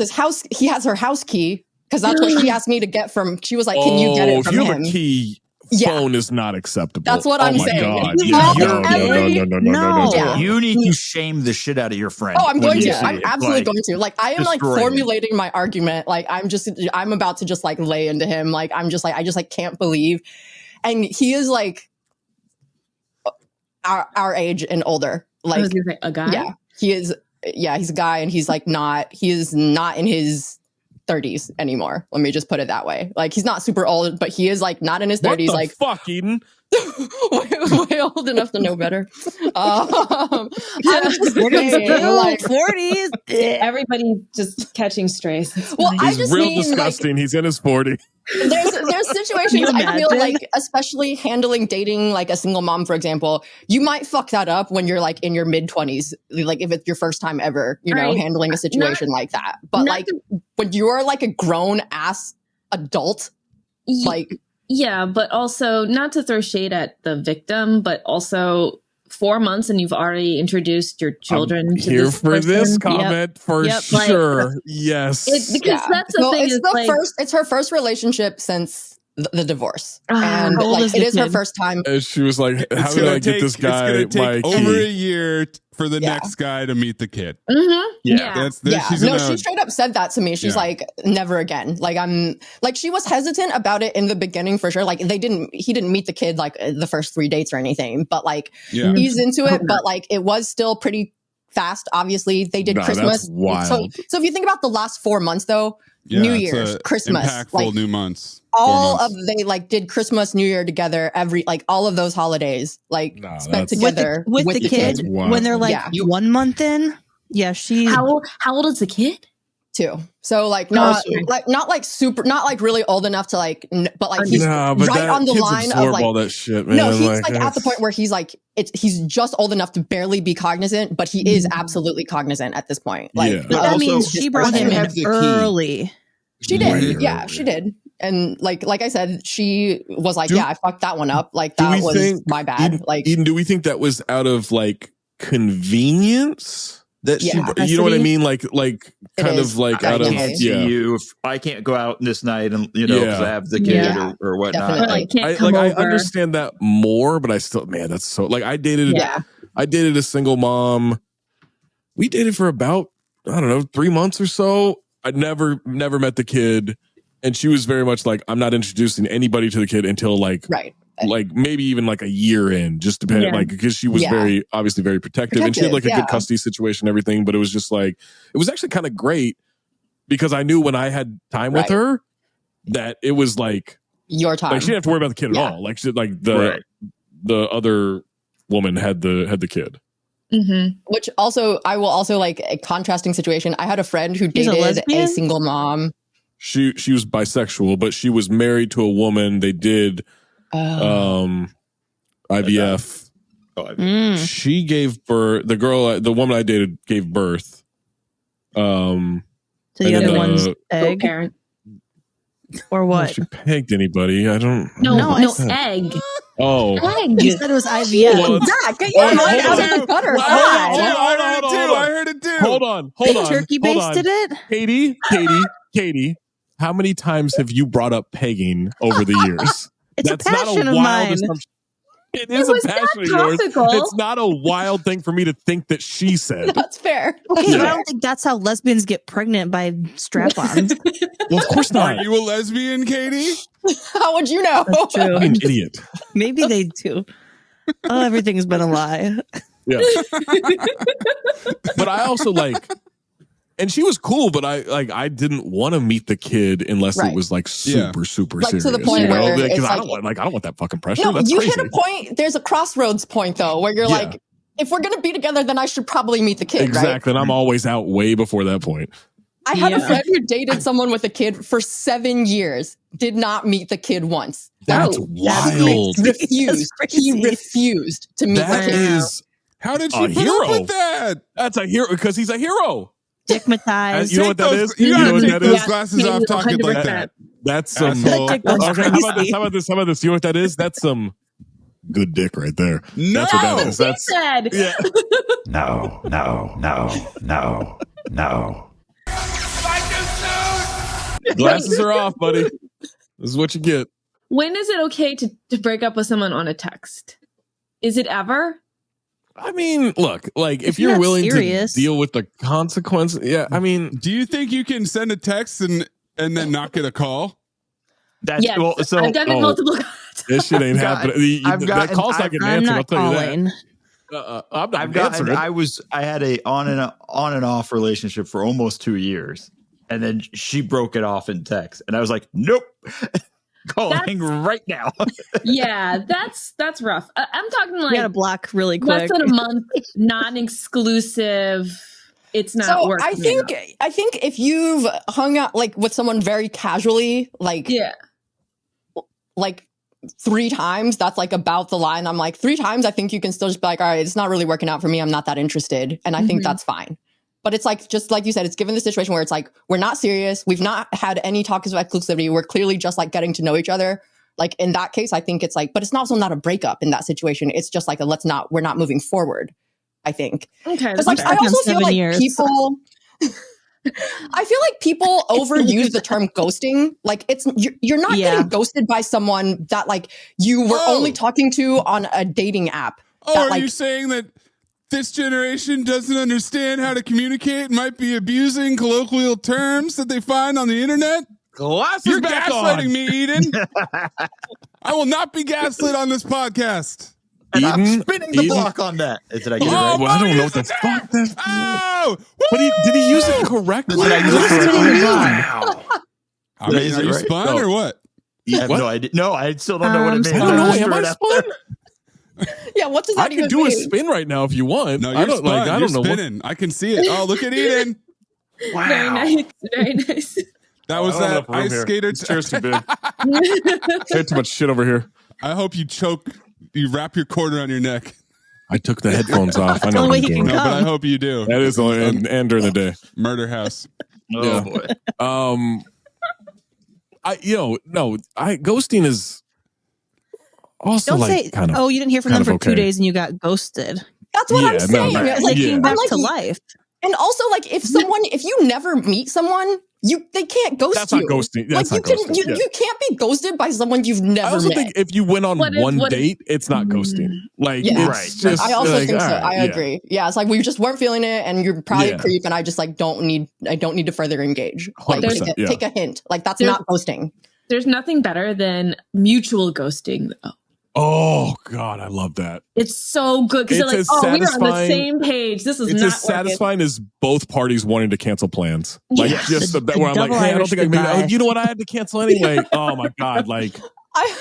he has her house key because that's what she asked me to get from. She was like, "Can you get it from if you him?" have a key phone is not acceptable. That's what I'm saying. God. Yeah. No. Yeah. You need to shame the shit out of your friend. Oh, I'm going to. I'm I'm absolutely going to. Like, I am like formulating my argument. Like, I'm about to just like lay into him. Like, I just can't believe. And he is like our age and older. Like, I was gonna say, a guy? Yeah, he is. Yeah, he's a guy, and he is not in his 30s anymore. Let me just put it that way. Like, he's not super old, but he is like not in his 30s. Like, fuck, Eden. way old enough to know better. I'm just saying, like, 40s. Everybody just catching strays. Well, he's real disgusting. He's in his 40s. There's situations I feel like, especially handling dating like a single mom, for example, you might fuck that up when you're like in your mid 20s, like if it's your first time ever, handling a situation like that. But like when you're like a grown ass adult, like. Yeah, but also not to throw shade at the victim, but also 4 months and you've already introduced your children to here this for person. this comment for sure. Yes, because that's the thing. It's her first relationship since the divorce, and like it is her first time. And she was like, "How did I get this guy?" It's gonna take over a year for the next guy to meet the kid. She straight up said that to me. She's like, never again. Like, she was hesitant about it in the beginning for sure. Like, he didn't meet the kid like the first 3 dates or anything, but like he's into it. But like, it was still pretty fast. Obviously, they did Christmas. That's wild. So if you think about the last 4 months though, New Year's, Christmas, impactful like, new months. They like did Christmas, New Year together, all of those holidays, like spent together with the kid when they're like 1 month in. Yeah, how old is the kid? 2. So like not really old enough to like, but like he's right on the line of like all that shit, man. No, he's like at the point where he's like he's just old enough to barely be cognizant, but he is absolutely cognizant at this point. Like, but that means she brought him in early. She did, she did. And like I said, she was like, I fucked that one up. Like that was my bad. Eden, do we think that was out of like convenience? That she, you know what I mean? Like kind of like out of you. If I can't go out this night and because I have the kid or whatnot. I understand that more, but I still, man, that's so like I dated a single mom. We dated for about 3 months or so. I never met the kid, and she was very much like, I'm not introducing anybody to the kid until like maybe even like a year in, just depending, like, because she was obviously very protective, and she had like a good custody situation and everything. But it was just like, it was actually kind of great because I knew when I had time with her that it was like your time. Like she didn't have to worry about the kid at all. Like the other woman had the kid. Mm-hmm. Which also, I will also like a contrasting situation. I had a friend who dated a single mom. She was bisexual, but she was married to a woman. They did IVF. She gave birth. The woman I dated gave birth. To the other one's egg, parent, or what? She pegged anybody? I don't. No, egg. Oh, egg. You said it was IVF. Well, I heard it too. Hold on. Turkey basted it. Katie. How many times have you brought up pegging over the years? It's a passion of mine. It is a passion of yours. It's not a wild thing for me to think that she said. That's fair. Okay, but I don't think that's how lesbians get pregnant by strap-ons. Well, of course not. Are you a lesbian, Katie? How would you know? That's true. I'm an idiot. Maybe they do. Oh, everything's been a lie. Yeah. But I also and she was cool, but I didn't want to meet the kid unless it was like super serious. To the point where because I don't want that fucking pressure. No, that's you crazy. hit a point. There's a crossroads point though, where you're like, if we're gonna be together, then I should probably meet the kid. Exactly, right? And I'm always out way before that point. I had a friend who dated someone with a kid for 7 years, did not meet the kid once. That's wild. He refused to meet the kid. How did she put up with that? That's a hero because he's a hero. Stigmatized. You know what that is? You gotta take those Yeah. glasses off talking 100%. like that. That's some. Asshole. Okay, how about this? You know what that is? That's some good dick right there. No, that's what that is. That's said. yeah. No. Glasses are off, buddy. This is what you get. when is it okay to break up with someone on a text? Is it ever? I mean, look, like if you're willing to deal with the consequences, yeah. I mean, do you think you can send a text and then not get a call? That's yes, I've done it multiple times. This shit ain't happening. That call's not getting answered. I'll tell you that. I'm not answering. I had a on and off relationship for almost 2 years, and then she broke it off in text, and I was like, nope. Calling right now. Yeah, that's rough. I'm talking like you gotta block really quick. Less than a month, non-exclusive. It's not working. I think if you've hung out like with someone very casually, like 3 times, that's like about the line. I'm like 3 times. I think you can still just be like, all right, it's not really working out for me. I'm not that interested, and I think that's fine. But it's like, just like you said, it's given the situation where it's like, we're not serious. We've not had any talks of exclusivity. We're clearly just like getting to know each other. Like in that case, I think it's like, but it's also not a breakup in that situation. It's just like we're not moving forward, I think. Okay. Because like, I also feel like people, I feel like people overuse the term ghosting. Like you're not getting ghosted by someone that like you were only talking to on a dating app. Are you saying that this generation doesn't understand how to communicate and might be abusing colloquial terms that they find on the internet? You're gaslighting me, Eden. I will not be gaslit on this podcast. And I'm spinning the block on that. Did I get it right? Well, I don't know what the fuck that's. But did he use it correctly? Did I use it correctly? Wow. Are you spun or what? I have no idea. No, I still don't know what it means. I don't know. Am I spun? Yeah, what does that I can do a spin right now if you want. No, you're spun. I don't know. Spinning. I can see it. Oh, look at Eden. Wow. Very nice. Very nice. That was that ice skater. Chair's too big. I had too much shit over here. I hope you you wrap your cord around your neck. I took the headphones off. I know what I'm doing. No, but I hope you do. That is only and during the day. Murder house. Oh boy. Ghosting is also don't like say, kind of. Oh, you didn't hear from them for 2 days and you got ghosted. That's what I'm saying. Like came back to life. And also, like, if you never meet someone, they can't ghost you. That's not ghosting. That's like, you can't be ghosted by someone you've never met. I also think if you went on one date, it's not ghosting. Like, it's just. I also think so. I agree. Yeah, it's like we just weren't feeling it, and you're probably a creep, and I just like don't need to further engage. Like, take a hint. Like that's not ghosting. There's nothing better than mutual ghosting, though. Oh God, I love that. It's so good because you're like, we're on the same page. This is not as satisfying as both parties wanting to cancel plans. Like just that where I'm like, hey, I don't think I can make it. Oh, you know what? I had to cancel anyway. Oh my God, like I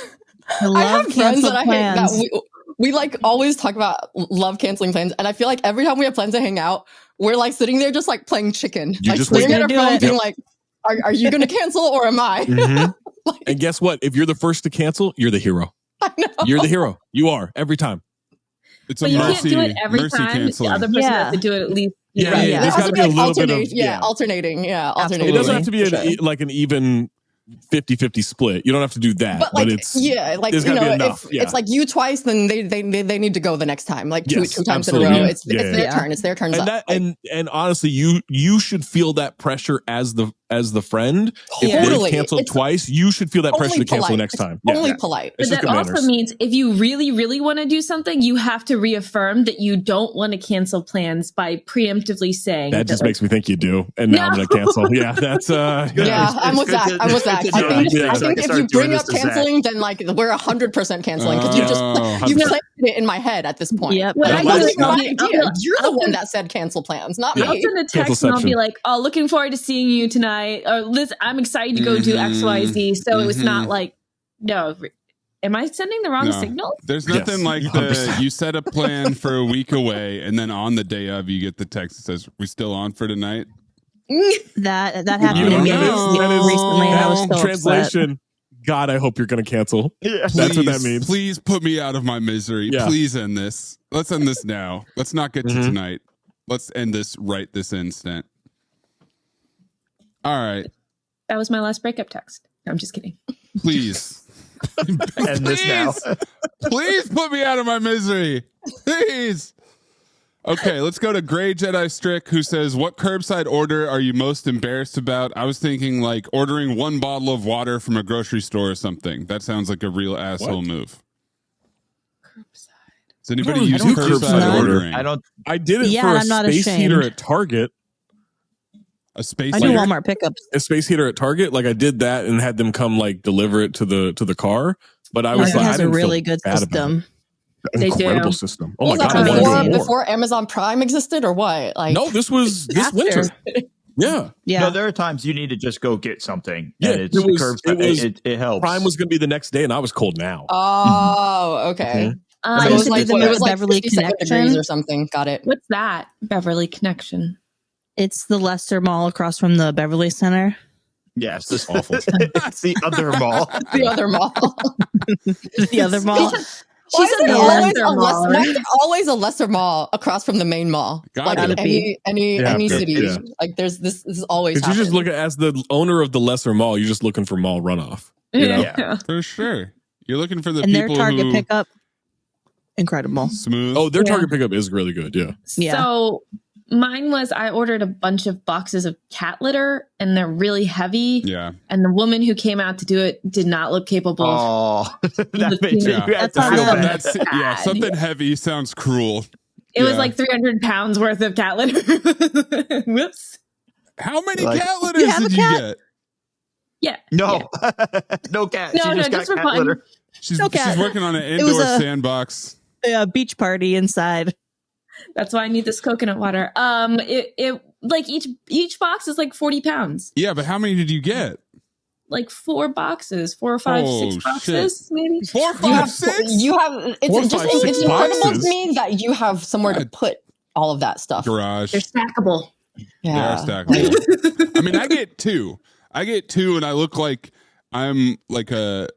have friends that I hate that we like always talk about love canceling plans, and I feel like every time we have plans to hang out, we're like sitting there just like playing chicken, like staring at our phone, being like, "Are you going to cancel or am I?" Like, and guess what? If you're the first to cancel, you're the hero. I know. You're the hero. You are every time. It's a mercy. You can't do it every time. Canceling. The other person has to do it at least. Yeah. There's got to be a little bit of alternating. Yeah, alternating. It doesn't have to be an even 50-50 split. You don't have to do that. But it's there's gotta be enough. If it's like you twice, then they need to go the next time. Like two times in a row. It's their turn. It's their turns up. And honestly, you should feel that pressure as the friend. If they've canceled twice, you should feel that pressure to cancel next time. Only polite. But that also means if you really, really want to do something, you have to reaffirm that you don't want to cancel plans by preemptively saying that. Just makes me think you do. And now I'm going to cancel. Yeah, that's I'm with that. I think if you bring up canceling, then like we're 100% canceling because you planted it in my head at this point. Yep. You're the one that said cancel plans, not me. I'll send a text and I'll be like, "Oh, looking forward to seeing you tonight," or "Liz, I'm excited to go do XYZ." So it was not like, no. Am I sending the wrong signal? There's nothing like you set a plan for a week away, and then on the day of, you get the text that says, "We still on for tonight?" That happened to me recently. I was so translation. Upset. God, I hope you're going to cancel. Yeah. That's what that means. Please put me out of my misery. Yeah. Please end this. Let's end this now. Let's not get to tonight. Let's end this right this instant. All right. That was my last breakup text. No, I'm just kidding. Please. End this now. Please put me out of my misery. Please. Okay, let's go to Gray Jedi Strick, who says, what curbside order are you most embarrassed about? I was thinking like ordering one bottle of water from a grocery store or something. That sounds like a real asshole move. Curbside. Does anybody use curbside ordering? I did it for a space heater at Target. A space I do Walmart pickups. A space heater at Target. Like I did that and had them come like deliver it to the car. But I was like, has a really good system. Incredible system. Oh my God! I want to do more. Before Amazon Prime existed, or what? Like, no, this was this winter. Yeah. No, there are times you need to just go get something. Yeah, and it helps. Prime was going to be the next day, and I was cold now. Oh, okay. It was like Beverly Connection or something. Got it. What's that? Beverly Connection. It's the Leicester Mall across from the Beverly Center. Yes, this is awful. It's the other mall. The other mall. The other mall. Why is there always a lesser mall across from the main mall? Like in any city. Yeah. Like this is always happens. You just look at, as the owner of the lesser mall, you're just looking for mall runoff. You know? Yeah, for sure. You're looking for the and people their Target pickup. Incredible. Smooth. Oh, their Target pickup is really good. Yeah. So mine was, I ordered a bunch of boxes of cat litter and they're really heavy. Yeah. And the woman who came out to do it did not look capable. Oh, that makes you have to feel bad. Yeah, something heavy sounds cruel. It was like 300 pounds worth of cat litter. Whoops. How many cat litters did you get? Yeah. No. No cat. No, just for fun. Litter. She's working on an indoor sandbox. A beach party inside. That's why I need this coconut water. It like each box is like 40 pounds. Yeah, but how many did you get? Like 4 boxes, 4 or 5, 6 boxes, maybe. 4, 5, 6. You have it's incredible to me that you have somewhere to put all of that stuff. Garage. They're stackable. Yeah, they are stackable. I mean, I get 2, and I look like I'm like a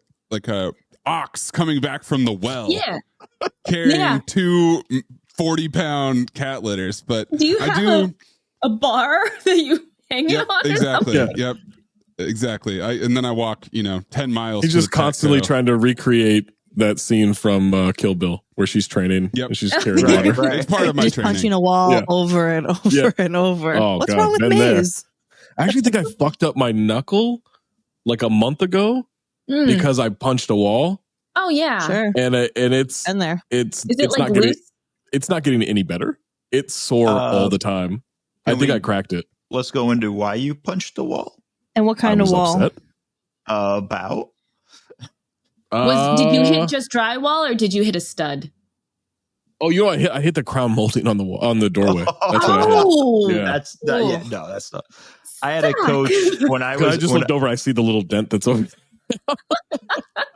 ox coming back from the well. Yeah, carrying 2 40-pound cat litters, but do you have a bar that you hang it on? Exactly. Yep. Exactly. And then I walk, 10 miles. He's just constantly trying to recreate that scene from Kill Bill where she's training. Yep. And she's carrying water. Right. It's part of my training. Punching a wall over and over and over. Oh, what's God, wrong with Maze? I actually think I fucked up my knuckle like a month ago because I punched a wall. Oh yeah, sure. And it's in there. It's like not getting. It's not getting any better. It's sore all the time. I think I cracked it. Let's go into why you punched the wall. And what kind of wall? Upset. About. Did you hit just drywall or did you hit a stud? Oh, I hit the crown molding on the doorway. That's what I hit. Yeah. That's not. I had a coach when I was. I just looked over. I see the little dent that's over.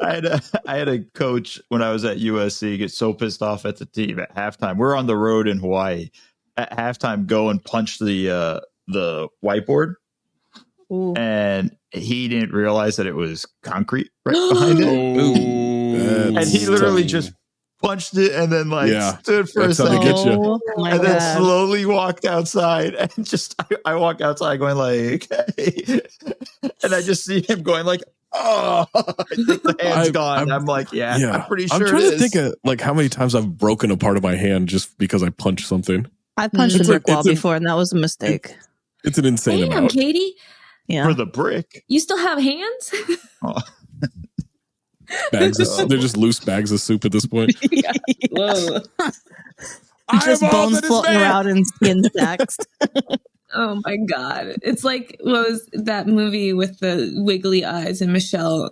I had a coach when I was at USC get so pissed off at the team at halftime. We're on the road in Hawaii. At halftime, go and punch the whiteboard. Ooh. And he didn't realize that it was concrete right behind it. And he literally just punched it and then stood for a second. And then slowly walked outside and I walk outside going like, hey. And I just see him going like, oh, I think the hand's gone. I'm like, I'm pretty sure I'm trying to think of like how many times I've broken a part of my hand just because I punched something. I punched a brick wall before and that was a mistake. It's an insane amount. Katie. Yeah. For the brick. You still have hands? Oh. They're just loose bags of soup at this point. Just bones floating around in skin sacks. Oh my God. It's like, what was that movie with the wiggly eyes and Michelle?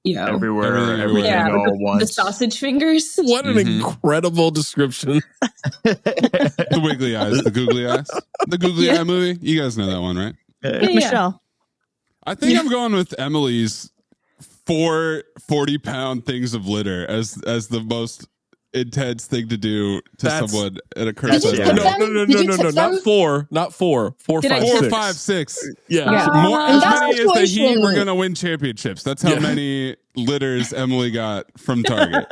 Everywhere all at once. The sausage fingers. What an incredible description. The wiggly eyes, the googly eyes. The googly eye movie. You guys know that one, right? Michelle. I think I'm going with Emily's 4 40-pound things of litter as the most intense thing to do to someone at a curbside. No. Not 4. 4, 5, 6. Yeah. More, as many as the Heat were going to win championships. That's how many litters Emily got from Target.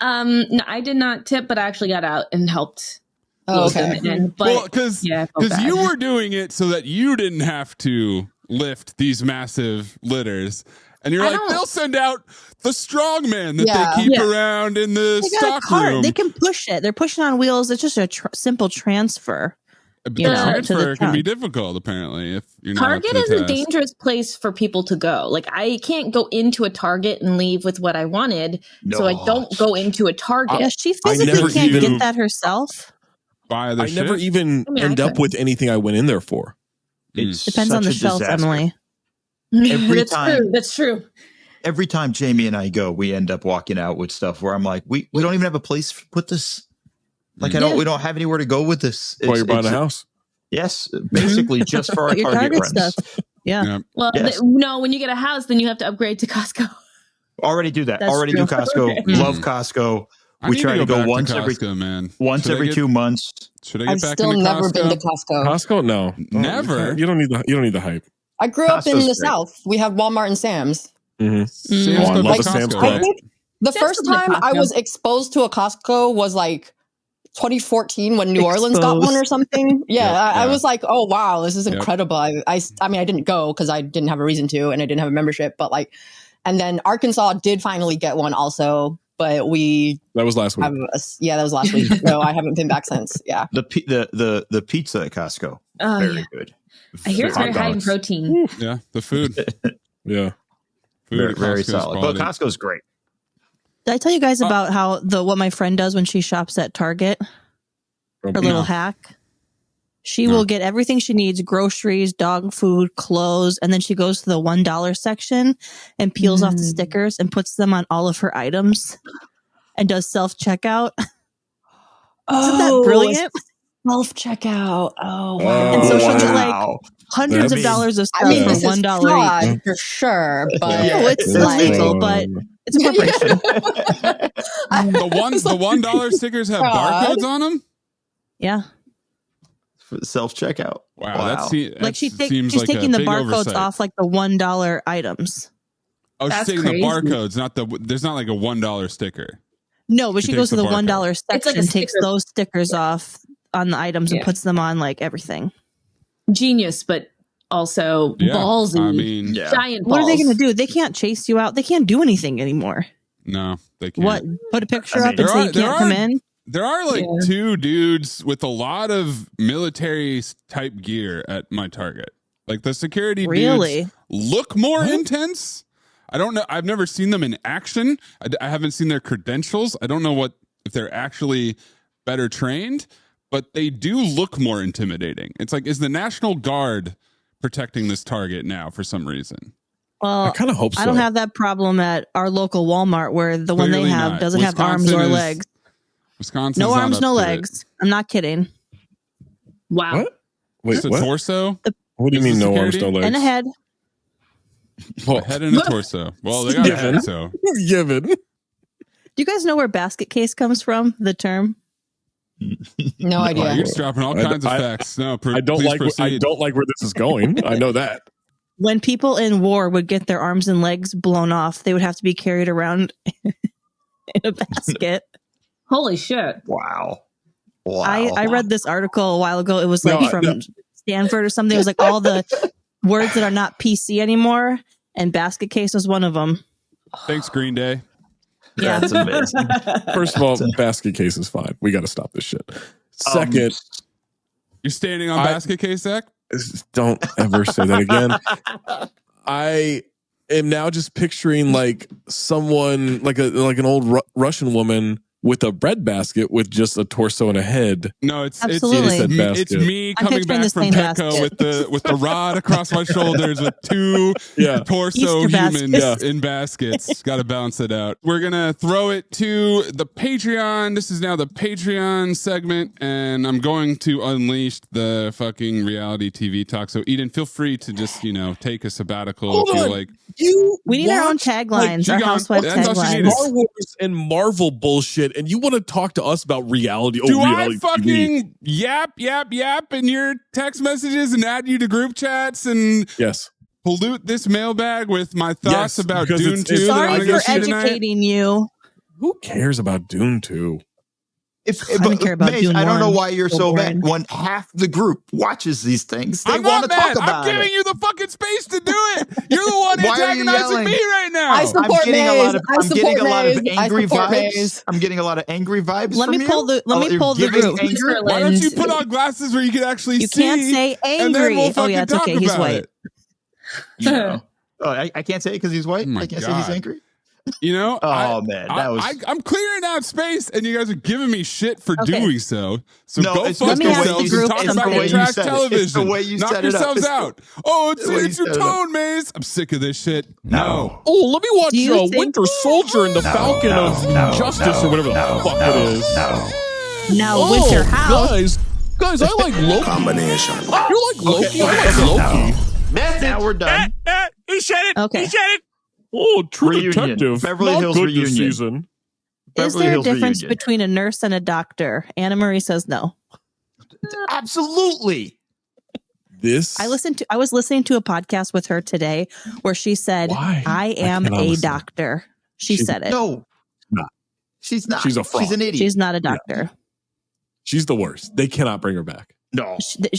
No, I did not tip, but I actually got out and helped. Oh, okay. Because you were doing it so that you didn't have to lift these massive litters. And you're like, they'll send out the strong man that they keep around in the stock room. They can push it. They're pushing on wheels. It's just a simple transfer. The transfer can be difficult, apparently. If you're not Target is a dangerous place for people to go. Like, I can't go into a Target and leave with what I wanted, so I don't go into a Target. Yeah, she physically can't get that herself. Buy the shit. Never even end up with anything I went in there for. It depends on the shelf, Emily. That's true. Every time Jamie and I go, we end up walking out with stuff where I'm like, we don't even have a place to put this. Like, we don't have anywhere to go with this. While you're buying a house? Yes, basically just for our Target runs. Stuff. Yeah. Well, no, when you get a house, then you have to upgrade to Costco. Already do that. Already do Costco. Love Costco. We try to go once every 2 months. Should I get back into Costco? I've still never been to Costco. Costco? No. Never. You don't need the hype. I grew up in the South. We have Walmart and Sam's. Sam's I love the Sam's Club. I think the first time I was exposed to a Costco was like 2014 when New Orleans got one or something. I was like, oh wow, this is incredible. I mean, I didn't go because I didn't have a reason to, and I didn't have a membership. But like, and then Arkansas did finally get one also, but that was last week. That was last week. So I haven't been back since. Yeah, the pizza at Costco, very good. I hear it's very high in protein. Yeah, the food. Yeah, food very solid. But Costco's great. Did I tell you guys about what my friend does when she shops at Target? Her little hack. She will get everything she needs, groceries, dog food, clothes, and then she goes to the $1 section and peels off the stickers and puts them on all of her items and does self-checkout. Isn't that brilliant? Self-checkout. Oh, wow. And so she'll get like hundreds of dollars of stuff for $1 each. For sure, but it's illegal, but it's a corporation. The $1 stickers have barcodes on them? Yeah. Self-checkout. Wow. She's taking the barcodes off like the $1 items. Oh, she's taking the barcodes, there's not like a $1 sticker. No, but she goes to the $1 section and takes those stickers off on the items and puts them on like everything. Genius, but also ballsy. I mean, giant balls. What are they going to do? They can't chase you out. They can't do anything anymore. No, they can't. What? Put a picture up and say you can't come in? There are like two dudes with a lot of military type gear at my Target. Like the security dudes look more intense. I don't know. I've never seen them in action. I haven't seen their credentials. I don't know if they're actually better trained, but they do look more intimidating. It's like, is the National Guard protecting this Target now for some reason? Well, I kind of hope so. I don't have that problem at our local Walmart where the one they have doesn't have arms or legs. Wisconsin. No arms, no legs. I'm not kidding. Wow. What? Wait, just a torso? What do you mean no arms, no legs? And a head. A head and a torso. Well, they got a head, so. Given. Do you guys know where basket case comes from, the term? No idea. You're just dropping all kinds of facts. No, I don't like where this is going. I know that. When people in war would get their arms and legs blown off, they would have to be carried around in a basket. Holy shit. Wow. I read this article a while ago. It was like from Stanford or something. It was like all the words that are not PC anymore, and basket case was one of them. Thanks, Green Day. Yeah. That's amazing. First of all, basket case is fine. We got to stop this shit. Second, you're standing on basket case, Zach? Don't ever say that again. I am now just picturing like someone like an old Russian woman with a bread basket with just a torso and a head. No, it's me coming back from Petco with the rod across my shoulders with two torso humans in baskets. Got to balance it out. We're gonna throw it to the Patreon. This is now the Patreon segment, and I'm going to unleash the fucking reality TV talk. So Eden, feel free to just take a sabbatical if you like. We need our own taglines, our Housewives taglines. Star Wars and Marvel bullshit, and you want to talk to us about reality? Do reality I fucking yap in your text messages and add you to group chats and pollute this mailbag with my thoughts about Dune 2? Sorry for educating you. Who cares about Dune 2? I don't care about Dune 1. I don't know why you're so mad when half the group watches these things. They want to talk about it. I'm giving you the fucking space to do it. You're the one. Why antagonizing me right now. I support I'm getting Maze. I'm getting a lot of angry vibes. Maze. I'm getting a lot of angry vibes. Let me pull the You're group. anger? Why don't you put on glasses where you can actually You see? can't say And then angry. we'll Oh yeah, it's talk okay. He's about white. it. No. Oh, I can't say it because he's white. Oh my I can't say he's God. angry. You know, Man, that was. I'm clearing out space, and you guys are giving me shit for Okay. doing so. So No, go it's fuck just the way yourselves you- and talk it's about the your way you trash said it. It's television. the way you Knock set it up. yourselves It's the- out. Oh, the way you it's your set it up. tone, Maze. I'm sick of this shit. No. Oh, let me watch Do you think- Winter Soldier and the Falcon of Justice or whatever the fuck it is. Now Winter House. Guys, I like Loki. Combination. You like Loki? I like Loki. Now we're done. He said it. Okay. He said it. Oh, True Reunion. Detective. Beverly Not Hills good reunion. this season. Is Beverly there a Hills difference reunion. between a nurse and a doctor? Anna Marie says no. Absolutely. This I was listening to a podcast with her today where she said, Why? I am cannot a listen. doctor. She said it. No. Not. She's not. She's a fraud. She's an idiot. She's not a doctor. She's the worst. They cannot bring her back. no.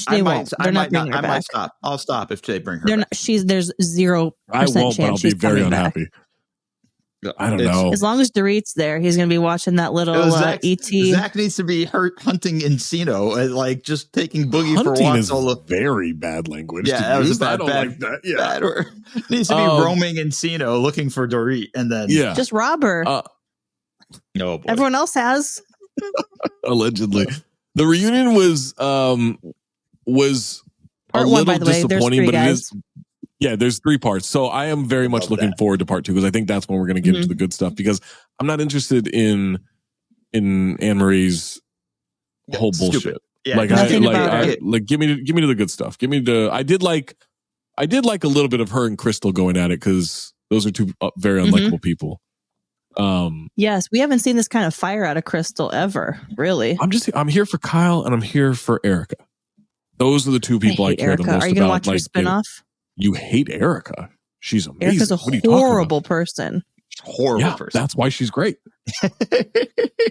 They won't. They're not bringing her I back. might stop. I'll stop if they bring her They're back. not. There's 0% I won't, but I'll chance be she's very coming back. unhappy. I don't know. As long as Dorit's there, he's going to be watching that little ET. Zach needs to be hunting Encino and like just taking Boogie for Hunting walks is all the. very bad language. Yeah, to that was use. a I bad, don't bad, like that. Yeah. bad word. Needs to be roaming Encino looking for Dorit, and then Yeah. Just rob her. no boy. Everyone else has. Allegedly. The reunion was Part a one, by little the way. There's disappointing, 3 but guys. it is. Yeah, there's 3 parts. So I am very much Love looking that. forward to part 2 because I think that's when we're going to get into the good stuff because I'm not interested in Anne Marie's whole bullshit. Stupid. Yeah, Like Nothing about it. give me to the good stuff. Give me the I did like a little bit of her and Crystal going at it because those are 2 very unlikable people. Yes, we haven't seen this kind of fire out of Crystal ever, really. I'm here for Kyle and I'm here for Erica. Those are the 2 people I hate care Erica. the most Are you going to about. watch her spinoff? You hate Erica. She's amazing. Erica's a What are you talking about? horrible person. horrible Yeah, person. that's why she's great.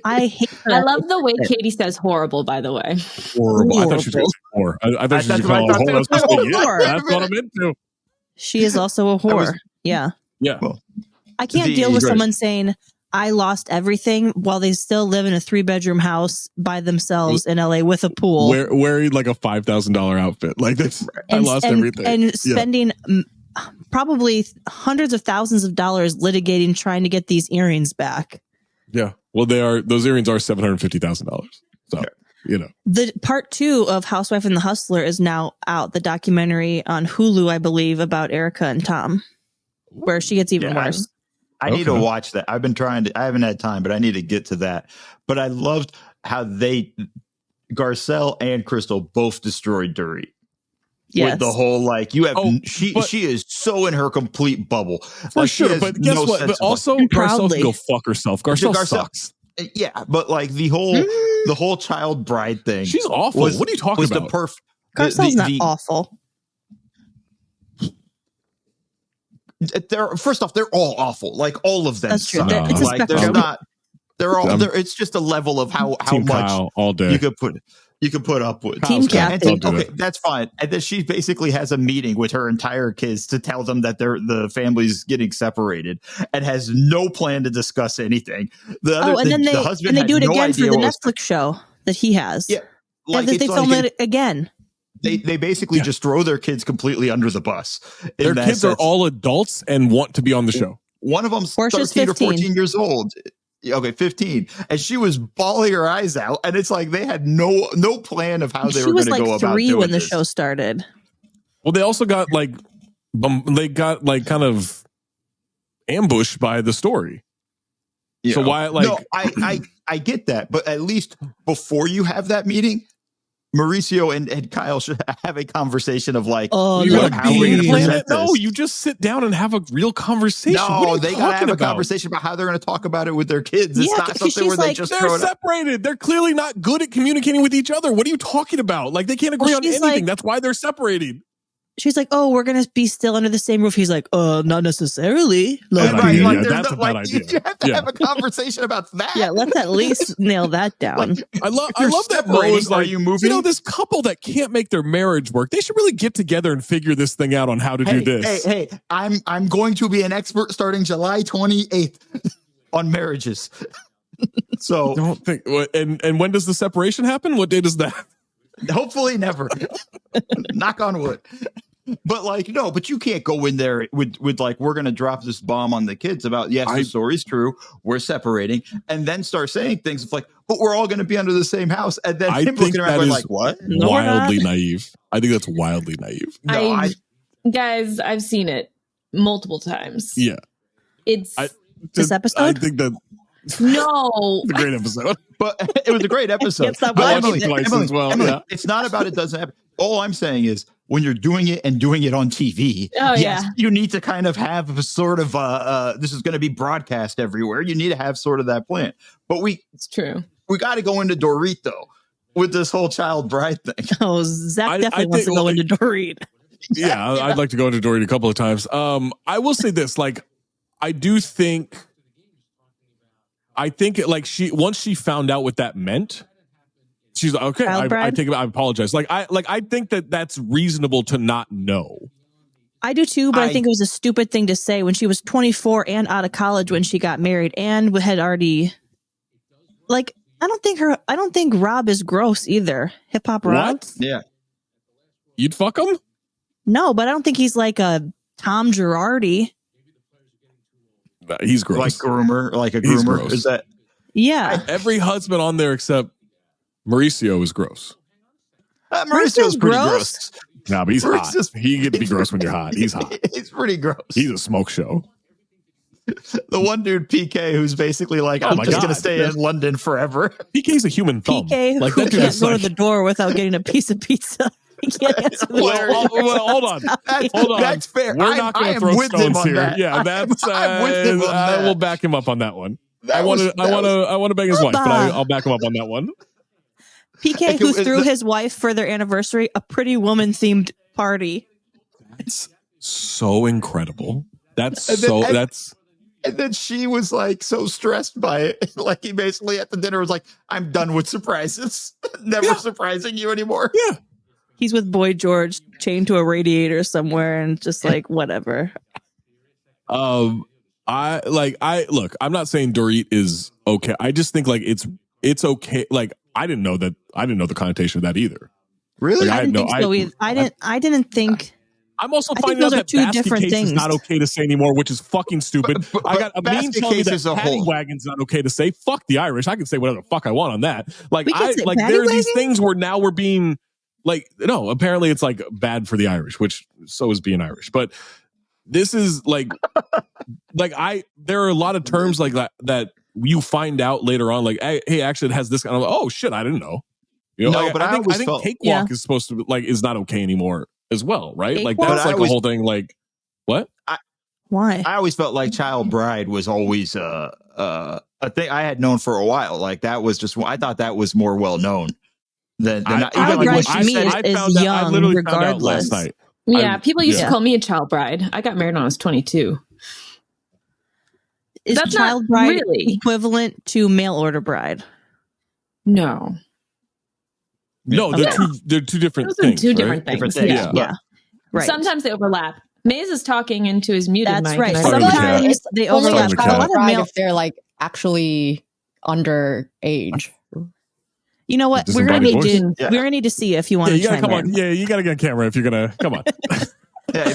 I hate her. I love the way Katie says horrible, by the way. Horrible. I thought she was going to say whore. I thought she was That's going what I to call her thought whore. too. Yeah, that's what I'm into. She is also a whore. Yeah. Yeah. Well, I can't deal with someone saying, I lost everything while they still live in a 3-bedroom house by themselves in LA with a pool. Wearing like a $5,000 outfit. Like this. I lost everything. And spending probably hundreds of thousands of dollars litigating trying to get these earrings back. Yeah. Well, those earrings are $750,000. So, you know. The part 2 of Housewife and the Hustler is now out, the documentary on Hulu, I believe, about Erica and Tom, where she gets even worse. I need to watch that. I've been trying to, I haven't had time, but I need to get to that. But I loved how Garcelle and Crystal both destroyed Dorit. Yes. With the whole, like, you have, she is so in her complete bubble. For like, sure. But guess what? But also, Garcelle can go fuck herself. Garcelle sucks. Yeah. But like the whole child bride thing. She's awful. What are you talking about? Garcelle's not awful. First off, they're all awful. Like all of them. That's true. Suck. It's a like spectrum. there's not. They're all. It's just a level of how Team much Kyle all day. you could put up with. Team Captain. Okay, that's fine. And then she basically has a meeting with her entire kids to tell them that the family's getting separated, and has no plan to discuss anything. The husband they do it had no again for idea the what was Netflix show that he has. Yeah, like they film it again. They basically just throw their kids completely under the bus. Their kids are all adults and want to be on the show. One of them's Portia's 13 15. or 14 years old. Okay, 15. And she was bawling her eyes out. And it's like they had no plan of how they were going to go about doing She was like 3 when the this. show started. Well, they also got kind of ambushed by the story. You so know? why, like, no, I get that. But at least before you have that meeting, Mauricio and Kyle should have a conversation of like, oh, how are we going to present this? No, you just sit down and have a real conversation. No, they got to have a conversation about how they're going to talk about it with their kids. It's not something where they just throw it up. They're separated. They're clearly not good at communicating with each other. What are you talking about? Like they can't agree on anything. That's why they're separated. she's like, oh, we're going to be still under the same roof. He's like, not necessarily. Like, that's a bad idea. You have to have a conversation about that. Yeah, let's at least nail that down. I love that Mo is like, you moving? This couple that can't make their marriage work, they should really get together and figure this thing out on how to do this. Hey, I'm going to be an expert starting July 28th on marriages. So don't think. And when does the separation happen? What day does that? Hopefully never. Knock on wood. But like, no, but you can't go in there with like, we're going to drop this bomb on the kids about, yes, the story's true. We're separating, and then start saying things. It's like, but we're all going to be under the same house. And then him looking around going like, what? Wildly naive. I think that's wildly naive. No, guys, I've seen it multiple times. Yeah. This episode? I think that. No. It's a great episode. But it was a great episode. Emily, it's not about it doesn't happen. All I'm saying is when you're doing it and doing it on TV, you need to kind of have a sort of this is going to be broadcast everywhere. You need to have sort of that plan. But it's true. We got to go into Dorit though with this whole child bride thing. Oh, Zach definitely wants to go into Dorit. Yeah, I'd like to go into Dorit a couple of times. I will say this, like, I think like once she found out what that meant, she's like, okay, I take it. I apologize. I think that's reasonable to not know. I do too, but I think it was a stupid thing to say when she was 24 and out of college when she got married and had already. Like, I don't think Rob is gross either. Hip hop Rob. What? Yeah. You'd fuck him? No, but I don't think he's like a Tom Girardi. He's gross. Like groomer, like a groomer. Is that? Yeah. Every husband on there except Mauricio is gross. Mauricio's pretty gross. Nah, but he's hot. He get to be gross when you're hot. He's hot. He's pretty gross. He's a smoke show. The one dude, PK, who's basically like, I'm just going to stay in London forever. PK's a human thumb. PK, like, who can't go to the door without getting a piece of pizza. He can't answer the door. Well, hold on. That's fair. We're not going to throw stones here. That. Yeah, that's. I will back him up on that one. I want to bang his wife, but I'll back him up on that one. PK, who threw his wife for their anniversary a Pretty Woman themed party. That's so incredible. That's And then she was like so stressed by it. Like he basically at the dinner was like, I'm done with surprises. Never surprising you anymore. Yeah. He's with Boy George chained to a radiator somewhere and just like whatever. I'm not saying Dorit is okay. I just think like it's okay. Like I didn't know the connotation of that either. Really? Like, I didn't think so either. I didn't think. I'm also finding out that two different things is not okay to say anymore, which is fucking stupid. I got a meme telling me that paddy wagon's not okay to say. Fuck the Irish. I can say whatever the fuck I want on that. Like there are these things where now we're being like, no, apparently it's like bad for the Irish, which so is being Irish. But this is like, there are a lot of terms like that you find out later on, like, hey, actually it has this kind of, oh shit, I didn't know. You know, but I think cakewalk is supposed to is not okay anymore as well, right? Cakewalk? Like that's like a whole thing. Like what? Why? I always felt like child bride was always a thing I had known for a while. Like that was just, I thought that was more well known than child bride to me is young, regardless. Last night. Yeah, people used to call me a child bride. I got married when I was 22. Is that's child bride really equivalent to mail order bride? No. No, they're two different things. Two different things. Yeah. Right. Sometimes they overlap. Maze is talking into his muted mic. That's right. Sometimes they overlap. If they're like actually underage. You know what? We're gonna need to see if you want to chime in. Yeah, you gotta get a camera if you're gonna come on. I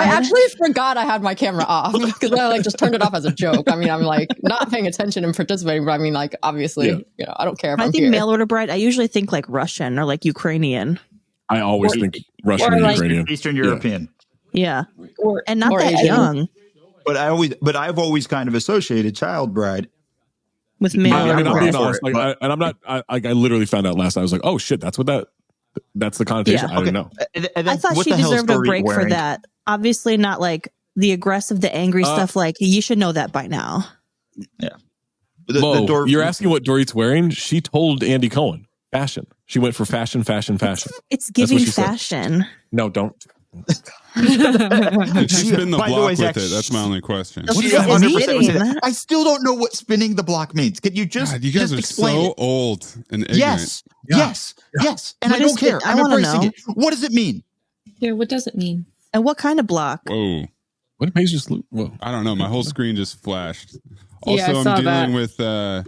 actually forgot I had my camera off because I just turned it off as a joke. I mean, I'm like not paying attention and participating, but I mean, like obviously, I don't care if I think mail order bride. I usually think like Russian or like Ukrainian. I always think Russian or Ukrainian, Eastern European. Yeah, and not that young. But I've always kind of associated child bride with mail order. I'm being honest, I literally found out last night. I was like, oh shit, that's the connotation. I didn't know. I thought she deserved a break for that. Obviously not like the aggressive, the angry stuff. Like you should know that by now. Yeah. You're asking what Dorit's wearing? She told Andy Cohen fashion. She went for fashion. It's giving fashion. No, don't. Did she spin the block with it? That's my only question. What is 100% I still don't know what spinning the block means. Could you just God, you guys just are so old and ignorant. Yes. And I don't care. I'm embracing it. What does it mean? Yeah, what does it mean? And what kind of block? Whoa. What page just whoa. I don't know. My whole screen just flashed. Also, I saw I'm dealing that. with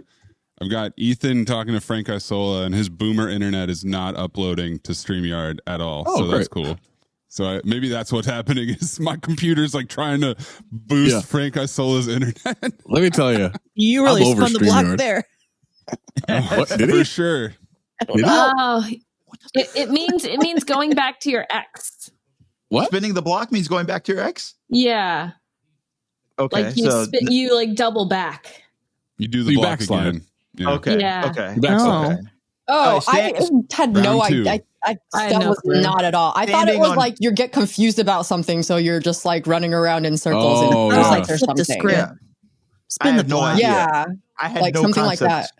I've got Ethan talking to Frank Isola, and his boomer internet is not uploading to StreamYard at all. Oh, so great. that's cool. So maybe that's what's happening is my computer's like trying to boost Frank Isola's internet. Let me tell you. You really spun the block there. What, did For he? sure. Oh, it means going back to your ex. What? Spinning the block means going back to your ex? Yeah. Okay. Like you like double back. You do the block backslide. again. Yeah. Okay. Yeah. Okay. Oh. Okay. I had no Round two. idea. That was not at all. I thought it was like you get confused about something, so you're just like running around in circles and yeah. like or Flip the something. script. Yeah. Spin the block. Yeah, I had like no something concept. like that.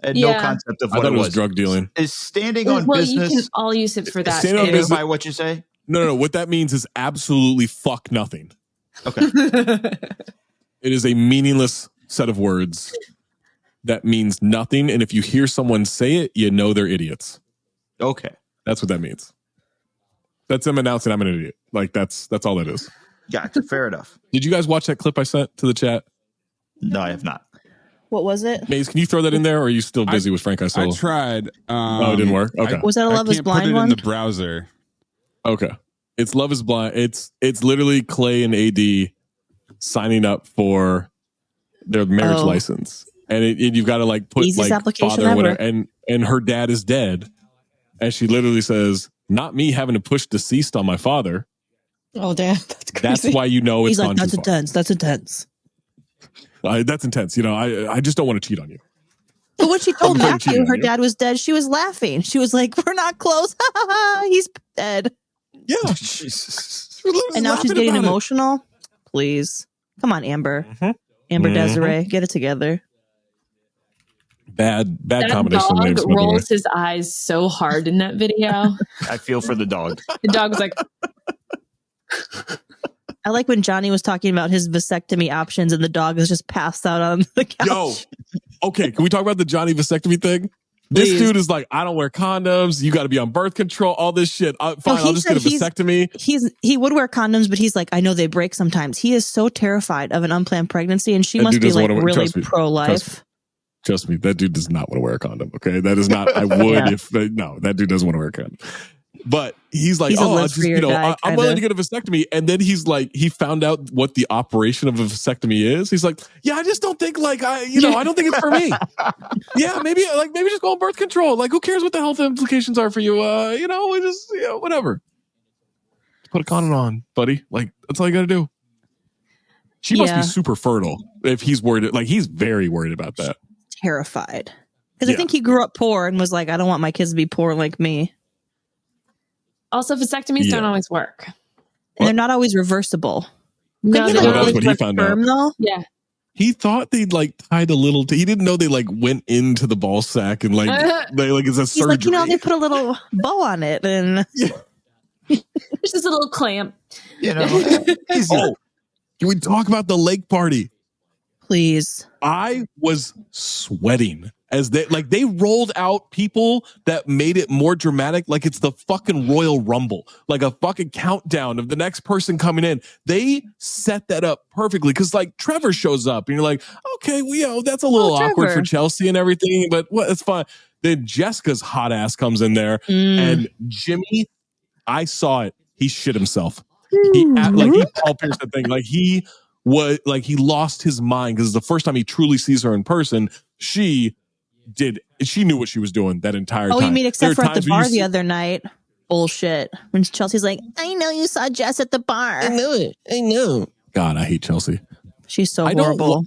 I had no concept of I what thought it it was drug dealing. Is standing on Well, business you can all use it for that. Standing on standing business- by what you say? No. What that means is absolutely fuck nothing. Okay. It is a meaningless set of words that means nothing. And if you hear someone say it, you know they're idiots. Okay. That's what that means. That's them announcing I'm an idiot. Like that's all that is. Gotcha. Fair enough. Did you guys watch that clip I sent to the chat? No, I have not. What was it? Maze, can you throw that in there, or are you still busy with Frank Isola? I tried. Oh, it didn't work. Okay. Was that a Love Is can't Blind put it one? in the browser. Okay. It's Love Is Blind. It's literally Clay and AD signing up for their marriage license, and you've got to like put Easiest like application father or whatever, ever. and her dad is dead, and she literally says, "Not me having to push deceased on my father." Oh damn, that's crazy. That's why you know it's He's like, gone that's too far. intense. That's intense. That's intense. You know, I just don't want to cheat on you. But when she told I'm afraid Matthew cheating her on you. dad was dead, she was laughing. She was like, "We're not close. He's dead." Yeah. Jesus. And now she's getting emotional. Please, come on, Amber. Mhm. Amber Desiree, get it together. Bad That combination of dog names. by the way. rolls his eyes so hard in that video. I feel for the dog. The dog's like, I like when Johnny was talking about his vasectomy options and the dog is just passed out on the couch. Yo, okay, can we talk about the Johnny vasectomy thing? This Please. dude is like, I don't wear condoms. You got to be on birth control. All this shit. Fine, I'll just get a vasectomy. He would wear condoms, but he's like, I know they break sometimes. He is so terrified of an unplanned pregnancy, and she That must dude be doesn't like wanna wear- really trust me. pro-life. Trust me, that dude does not want to wear a condom. Okay, that is not. I would Yeah. if no, that dude doesn't want to wear a condom. But he's like, He's a oh, I live just, for your guy, I'm willing to kinda. get a vasectomy. And then he's like, he found out what the operation of a vasectomy is. He's like, yeah, I just don't think like I don't think it's for me. Yeah, maybe just go on birth control. Like, who cares what the health implications are for you? We just whatever. Put a condom on, buddy. Like, that's all you got to do. She must be super fertile if he's worried. Like, he's very worried about that. Terrified. Because I think he grew up poor and was like, I don't want my kids to be poor like me. also, vasectomies don't always work. And they're not always reversible. No, Couldn't they you, like, don't. that's what he like, found sperm, though? Yeah. He thought they'd like tied a little. He didn't know they like went into the ball sack and like they like it's a He's surgery. like, they put a little bow on it, and There's just a little clamp. Oh, can we talk about the lake party? please. I was sweating as they rolled out people that made it more dramatic, like it's the fucking Royal Rumble, like a fucking countdown of the next person coming in. They set that up perfectly because like Trevor shows up and you're like, okay, well, that's a little awkward for Chelsea and everything, but it's fine. Then Jessica's hot ass comes in there and Jimmy, I saw it. He shit himself. He Paul Pierce the thing. Like he lost his mind because it's the first time he truly sees her in person. She knew what she was doing that entire time. Oh, you mean except for at the bar the other night? Bullshit. When Chelsea's like, I know you saw Jess at the bar. I know it. I know. God, I hate Chelsea. She's so horrible.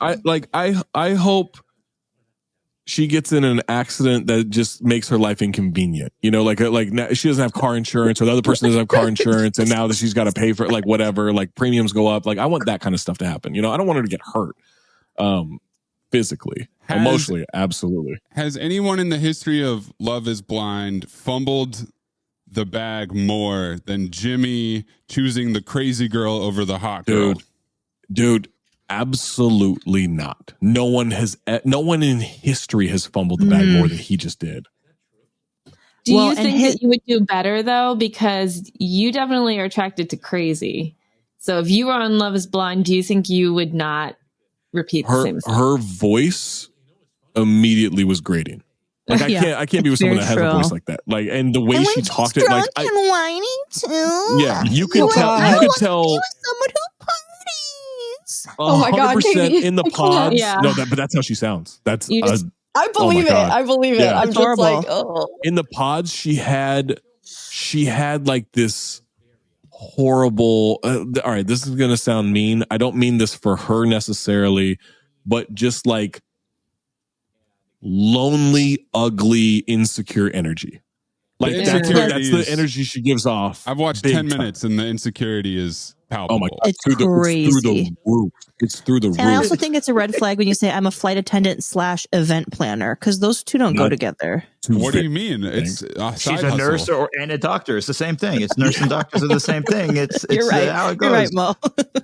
I hope she gets in an accident that just makes her life inconvenient. You know, like she doesn't have car insurance, or the other person doesn't have car insurance, and now that she's got to pay for it, like whatever, like premiums go up. Like I want that kind of stuff to happen. You know, I don't want her to get hurt. physically. Emotionally, absolutely. Has anyone in the history of Love is Blind fumbled the bag more than Jimmy choosing the crazy girl over the hot girl? Dude, absolutely not. No one in history has fumbled the bag more than he just did. Do you think that you would do better though? Because you definitely are attracted to crazy. So if you were on Love is Blind, do you think you would not repeat the same thing? Her voice immediately was grating. Like I can't be with someone that has a voice like that. Like, and the way she talked it, like and whiny too. Yeah, you could tell. You could tell. Someone who parties. Oh my God, 100% Katie. in the pods. Yeah. No, but that's how she sounds. That's I believe it. I believe it. Yeah. I'm just like, oh. In the pods, she had like this horrible. All right, this is gonna sound mean. I don't mean this for her necessarily, but just like lonely, ugly, insecure energy. Like that's the energy she gives off. I've watched 10 minutes and the insecurity is palpable. Oh my God. It's crazy. It's through the roof. It's through the roof. And I also think it's a red flag when you say I'm a flight attendant / event planner, because those two don't go together. What do you mean? It's she's a nurse and a doctor. It's the same thing. It's nurse and doctors are the same thing. It's You're right. How it goes. You're right, Mo.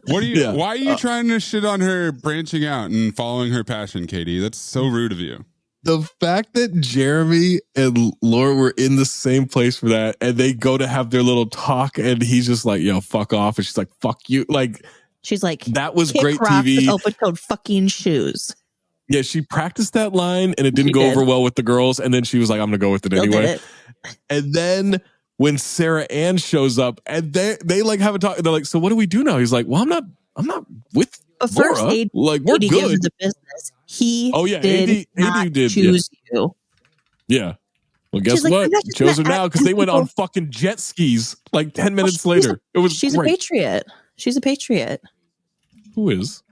What are you? Why are you trying to shit on her branching out and following her passion, Katie? That's so rude of you. The fact that Jeremy and Laura were in the same place for that, and they go to have their little talk, and he's just like, "Yo, fuck off," and she's like, "Fuck you." Like, she's like, "That was great TV." With open toed fucking shoes. Yeah, she practiced that line, and it didn't go over well with the girls, and then she was like, "I'm gonna go with it anyway." And then when Sarah Ann shows up, and they like have a talk, they're like, "So what do we do now?" He's like, "Well, I'm not with." But first, Laura. Like we're good. The business. He AD did choose you. Yeah. Well, guess what? Chose her now because they went on fucking jet skis like 10 minutes later. She's a patriot. She's a patriot. Who is?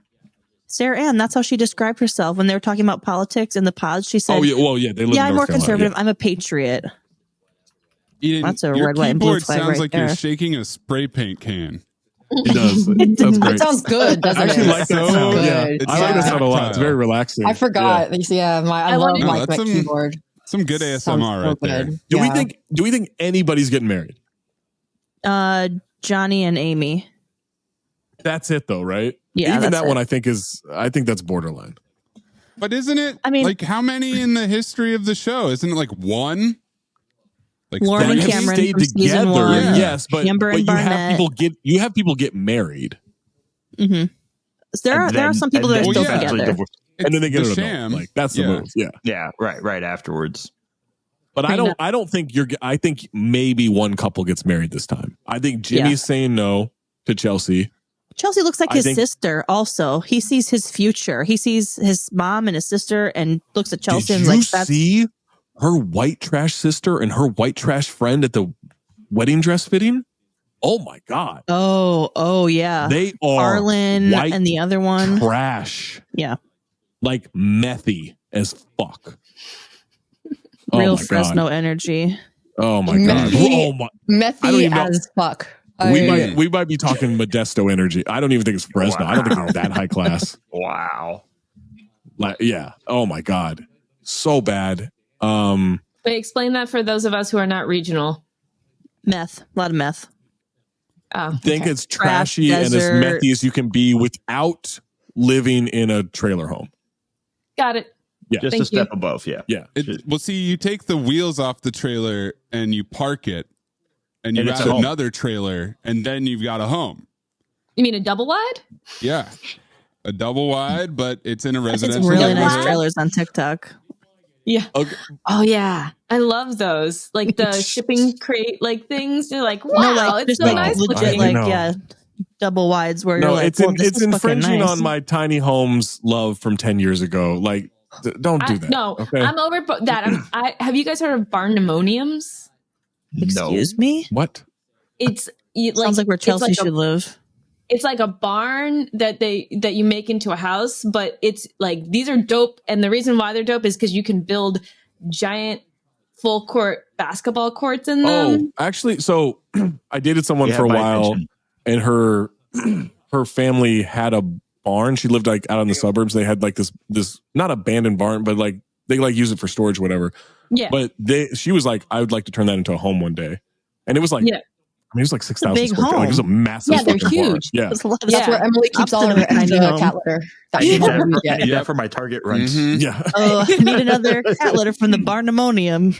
Sarah Ann. That's how she described herself when they were talking about politics in the pods. She said, "Oh yeah, well yeah, they live in I'm more North Carolina, conservative. yeah. I'm a patriot." That's a red, white, and blue flag. Sounds like you're shaking a spray paint can. It does. It sounds great. It sounds good, doesn't it? I actually like that sound. Yeah. I like that sound a lot. It's very relaxing. I forgot. Yeah, I love my keyboard. Some good ASMR right there. Do we think anybody's getting married? Johnny and Amy. That's it though, right? Yeah. Even that one I think that's borderline. But isn't it? I mean, like how many in the history of the show? Isn't it like one? Like Lauren and Cameron stayed together, yes, but Amber and you have people get married. Mm-hmm. There are some people that are still together, and then they get a sham. Like that's the move. Yeah, right afterwards. But I don't think I think maybe one couple gets married this time. I think Jimmy's saying no to Chelsea. Chelsea looks like his sister. Also, he sees his future. He sees his mom and his sister, and looks at Chelsea and like, "That's." See her white trash sister and her white trash friend at the wedding dress fitting. Oh my God. Oh yeah. They are Harlan and the other one. Trash. Yeah. Like methy as fuck. Real Fresno energy. Oh my God. Methy as fuck. We might be talking Modesto energy. I don't even think it's Fresno. Wow. I don't think it's that high class. Wow. Like, yeah. Oh my God. So bad. Wait, explain that for those of us who are not regional. Meth. A lot of meth. Oh, think it's trashy and as methy as you can be without living in a trailer home. Got it. Yeah, just a step above. Yeah. Well, see, you take the wheels off the trailer and you park it, and you add another trailer, and then you've got a home. You mean a double wide? Yeah, a double wide, but it's in a residential. Some really nice trailers on TikTok. Yeah. Okay. Oh yeah, I love those. Like the shipping crate, like things. You're like, wow, it's so nice looking. Like double wides where you're like, it's infringing on my tiny homes love from 10 years ago. Like, don't do that. No, okay? I'm over that. Have you guys heard of barnuminiums? Excuse me. What? It's sounds like where Chelsea should live. It's like a barn that you make into a house, but it's like these are dope. And the reason why they're dope is because you can build giant full court basketball courts in them. Oh, actually, I dated someone for a while, and her family had barn. She lived like out in the suburbs. They had like this not abandoned barn, but like they like use it for storage, whatever. Yeah. But she was like, I would like to turn that into a home one day. And it was like, it was like 6,000 square feet. Like, it was a massive. Yeah, they're huge. Barn. Yeah. That's where Emily keeps all of her cat litter. I need that for my Target runs. Mm-hmm. Yeah. Oh, I need another cat litter from the barnumonium.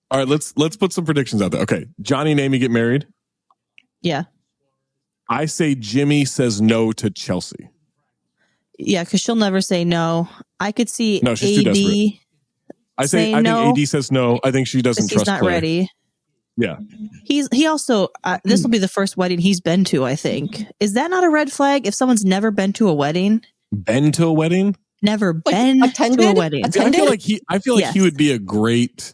All right, let's put some predictions out there. Okay, Johnny and Amy get married. Yeah. I say Jimmy says no to Chelsea. Yeah, because she'll never say no. I could see no, she's too desperate. I think AD says no. I think she doesn't trust He's not Claire. ready. Yeah. He also this will be the first wedding he's been to, I think. Is that not a red flag if someone's never been to a wedding? Been to a wedding? Never been to a wedding. I feel like he would be a great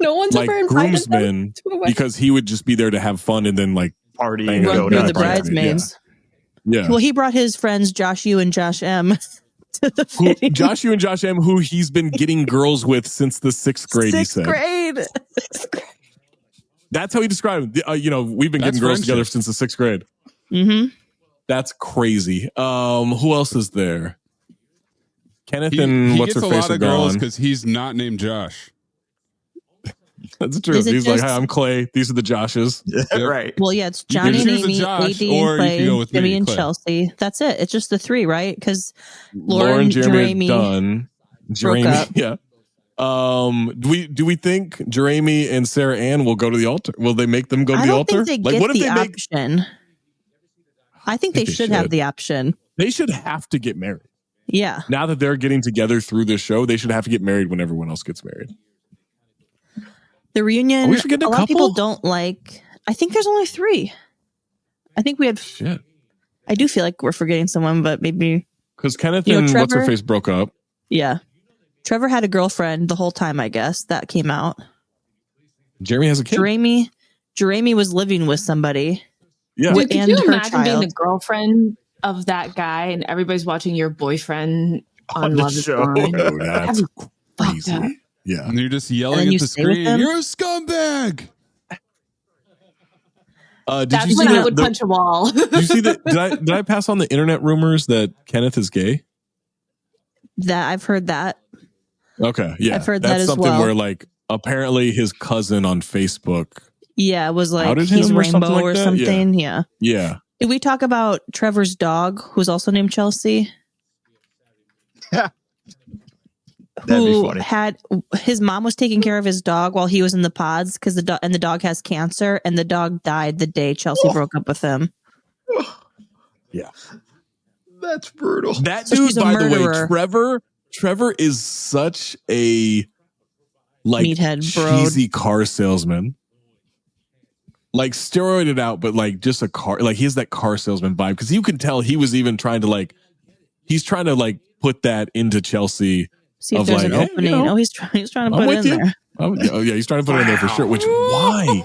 no one's ever invited groomsman to a wedding. because he would just be there to have fun and then like party and go to the bridesmaids. Yeah. Well, he brought his friends Josh U and Josh M to the wedding. Josh U and Josh M, who he's been getting girls with since the 6th grade. Sixth grade. That's how he described it. We've been getting girls together since the 6th grade. Mm-hmm. That's crazy. Who else is there? Kenneth and what's her face are gone. He gets a lot of girls because he's not named Josh. That's true. He's like, hi, I'm Clay. These are the Joshes. Right. Well, yeah, it's Johnny and Amy, AD and Clay, Jimmy and Chelsea. That's it. It's just the three, right? Because Lauren, Jeremy, done. Broke yeah. Do we think Jeremy and Sarah Ann will go to the altar? Will they make them go to the altar? I don't think they get the option. I think they should have the option. They should have to get married. Yeah. Now that they're getting together through this show, they should have to get married when everyone else gets married. The reunion, a lot of people don't like. I think there's only 3. I think we have. Shit. I do feel like we're forgetting someone, but maybe. Because Kenneth and Trevor, what's-her-face broke up. Yeah. Trevor had a girlfriend the whole time, I guess. That came out. Jeremy has a kid. Jeremy was living with somebody. Yeah. Dude, could you imagine being the girlfriend of that guy and everybody's watching your boyfriend on Love Is Blind? Oh, that's crazy. Yeah. And you're just yelling at the screen, you're a scumbag. That's when I would punch a wall. Did you see that? Did I pass on the internet rumors that Kenneth is gay? That I've heard that. Okay. Yeah. I've heard that's that as something well. where like apparently his cousin on Facebook. Yeah, it was like he's rainbow or something. Yeah. Yeah. Did we talk about Trevor's dog, who's also named Chelsea? Yeah. That'd be funny. Had his mom was taking care of his dog while he was in the pods because the dog has cancer and the dog died the day Chelsea broke up with him. Yeah. That's brutal. That dude, by the way, Trevor is such a like meathead cheesy car salesman. Like steroided out, but like just a car, like he has that car salesman vibe. Because you can tell he was even trying to he's trying to put that into Chelsea. See if there's an opening. He's trying to put it in there. Oh yeah, he's trying to put it in there for sure. Which why?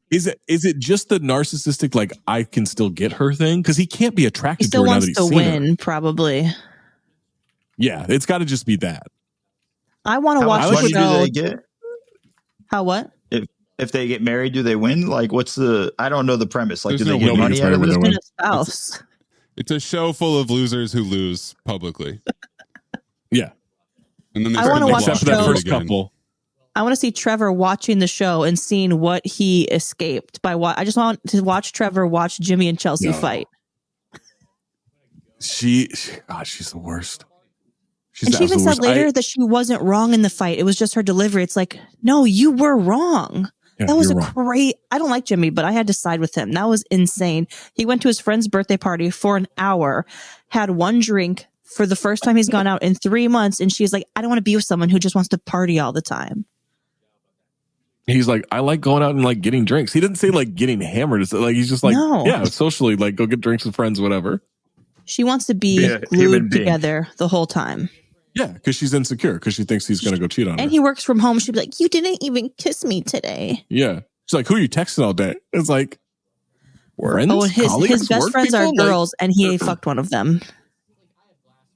Is it just the narcissistic I can still get her thing? Because he can't be attracted to her now that he's seen her. He still wants to win, probably. Yeah, it's got to just be that. I want to watch the show. Do they get? How what? If they get married, do they win? What's the? I don't know the premise. Do they no get money out of it? A spouse. It's a show full of losers who lose publicly. Yeah. And then I want to watch except for that first couple. I want to see Trevor watching the show and seeing what he escaped by what. I just want to watch Trevor watch Jimmy and Chelsea fight. She's the worst. And she even said later that she wasn't wrong in the fight. It was just her delivery. It's like, no, you were wrong. Yeah, that was great. I don't like Jimmy, but I had to side with him. That was insane. He went to his friend's birthday party for an hour, had one drink for the first time he's gone out in 3 months. And she's like, I don't want to be with someone who just wants to party all the time. He's like, I like going out and getting drinks. He didn't say getting hammered. It's he's just yeah, socially, go get drinks with friends, whatever. She wants to be glued together the whole time. Yeah, because she's insecure because she thinks he's going to go cheat on her. And he works from home. She'd be like, you didn't even kiss me today. Yeah. She's like, who are you texting all day? It's like, friends? Oh, his best friends are girls, and he fucked one of them.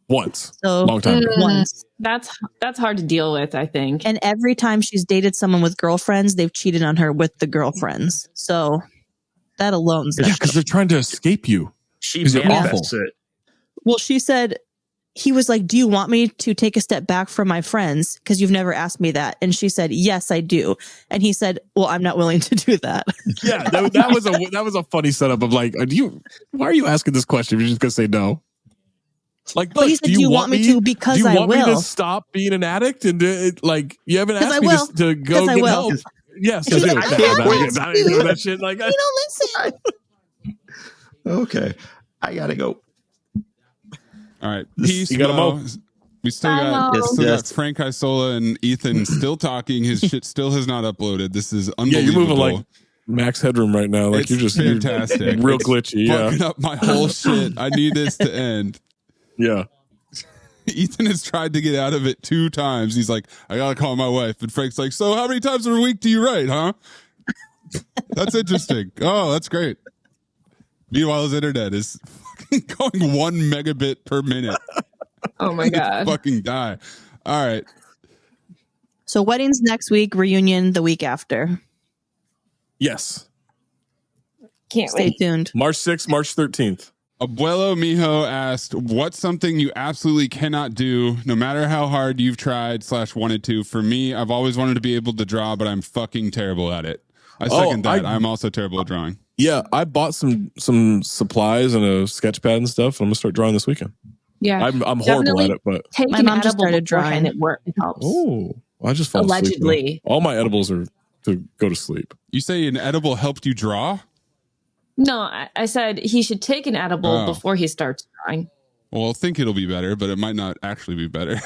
Once. So, long time ago. Once. That's hard to deal with, I think. And every time she's dated someone with girlfriends, they've cheated on her with the girlfriends. So that alone's because they're trying to escape you. She manifests it. Well, she said, he was like, do you want me to take a step back from my friends? Because you've never asked me that. And she said, yes, I do. And he said, well, I'm not willing to do that. Yeah, that was a funny setup of like, why are you asking this question if you're just going to say no? Like, but he said, do you want me to? Because I will. Do you want me to stop being an addict? And like, you haven't asked me to go get help. Yes, I do. I don't do that shit. Like, you don't listen. Okay, I gotta go. All right, peace. You gotta mow. We still got Frank Isola and Ethan still talking. His shit still has not uploaded. This is unbelievable. Yeah, you're moving like max headroom right now. Like, it's fantastic. Real glitchy. Fucking up my whole shit. I need this to end. Yeah. Ethan has tried to get out of it 2 times. He's like, I gotta call my wife. And Frank's like, so how many times a week do you write, huh? That's interesting. Oh, that's great. Meanwhile, his internet is fucking going 1 megabit per minute. Oh my God. Fucking die. All right. So weddings next week, reunion the week after. Yes. Can't Stay wait. tuned. March 6th, March 13th. Abuelo Mijo asked, what's something you absolutely cannot do, no matter how hard you've tried / wanted to? For me, I've always wanted to be able to draw, but I'm fucking terrible at it. I second that. I'm also terrible at drawing. Yeah, I bought some supplies and a sketch pad and stuff. I'm gonna start drawing this weekend. Yeah, I'm horrible at it, but take my an mom just edible started drawing. It works. It helps. Oh, I just fall allegedly. Asleep, all my edibles are to go to sleep. You say an edible helped you draw? No, I said he should take an edible before he starts drawing. Well, I think it'll be better, but it might not actually be better.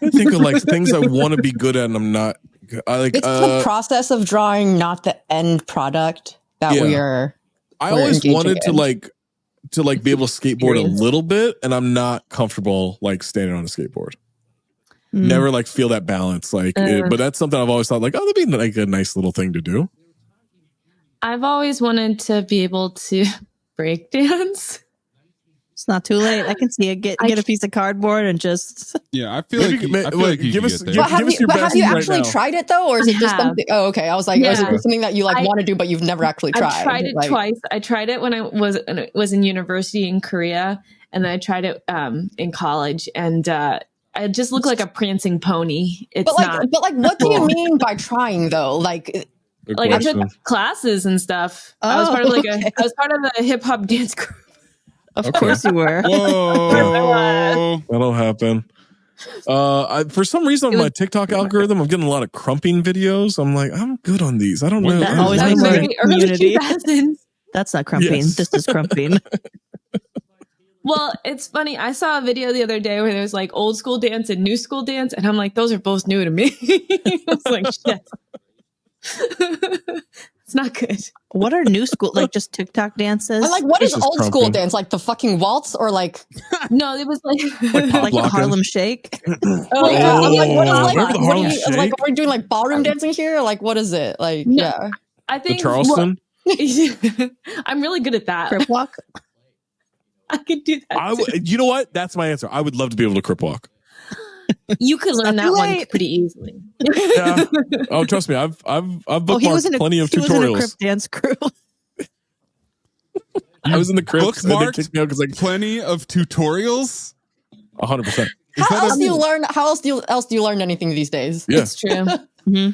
I think of like things I want to be good at and I'm not. It's the process of drawing, not the end product that we are. I always wanted to be able to skateboard a little bit, and I'm not comfortable like standing on a skateboard. Never like feel that balance, but that's something I've always thought like, oh, that'd be like a nice little thing to do. I've always wanted to be able to break dance. It's not too late. I can see it. Get a piece of cardboard and just. Yeah, I feel like you give us your best. But have you actually tried it though, or is it just something? Oh, okay. I was like, is it something that you like want to do, but you've never actually tried? I tried it twice. I tried it when I was in university in Korea, and then I tried it in college, and I just look like a prancing pony. It's not. But what do you mean by trying though? Like I took classes and stuff. I was part of I was part of a hip hop dance group. Of course you were. Whoa. That'll happen. For some reason on my TikTok algorithm, I'm getting a lot of crumping videos. I'm like, I'm good on these. I don't know. That always makes very community. That's not crumping. Yes. This is crumping. Well, it's funny. I saw a video the other day where there's like old school dance and new school dance, and I'm like, those are both new to me. I was like, shit. It's not good. What are new school, like just TikTok dances? And like, what is old school dance? Like the fucking waltz or like? No, it was like the Harlem Shake. Oh yeah, I'm like, what is like? Are we doing like ballroom dancing here? Like, what is it? Like, yeah, I think the Charleston. I'm really good at that. Crip walk. I could do that. You know what? That's my answer. I would love to be able to crip walk. You could learn that one pretty easily. Yeah. Oh, trust me, I've bookmarked plenty of tutorials. He was in a crip dance crew. I was in the crip. Bookmarked plenty of tutorials. 100%. How else do you learn anything these days? Yeah. It's true. Mm-hmm.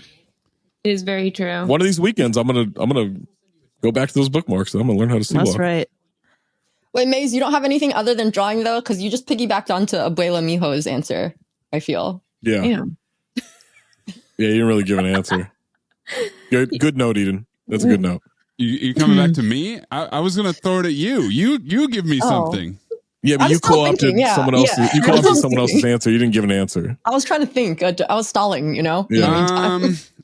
It is very true. One of these weekends, I'm gonna go back to those bookmarks. And I'm gonna learn how to see. That's right. Wait, Maze, you don't have anything other than drawing though, because you just piggybacked onto Abuela Mijo's answer. I feel. Yeah. Yeah, you didn't really give an answer. Good note, Eden. That's a good note. You coming back to me? I was gonna throw it at you. You give me something. Yeah, but you co-opted someone else's. Yeah. You co-opted someone else's answer. You didn't give an answer. I was trying to think. I was stalling. You know. Yeah.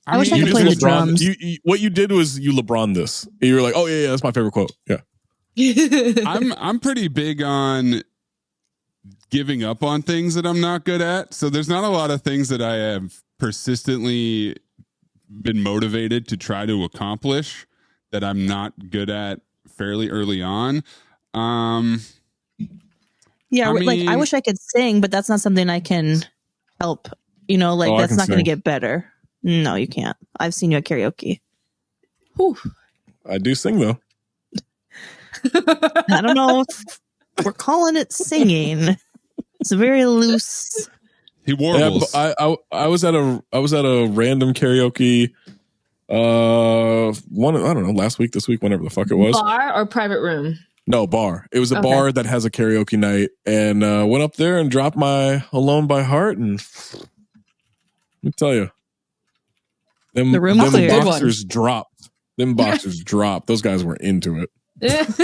I wish I could play the drums. What you did was you LeBron this. You were like, oh yeah, that's my favorite quote. Yeah. I'm pretty big on giving up on things that I'm not good at. So there's not a lot of things that I have persistently been motivated to try to accomplish that I'm not good at fairly early on. Yeah, I wish I could sing, but that's not something I can help. You know, that's not going to get better. No, you can't. I've seen you at karaoke. Whew. I do sing though. I don't know if we're calling it singing. It's very loose. He warbles. Yeah, I was at a random karaoke I don't know, last week, this week, whenever the fuck it was. Bar or private room? No, bar. It was a bar that has a karaoke night, and went up there and dropped my Alone by Heart, and let me tell you, them boxers dropped. Them boxers dropped. Those guys were into it. That's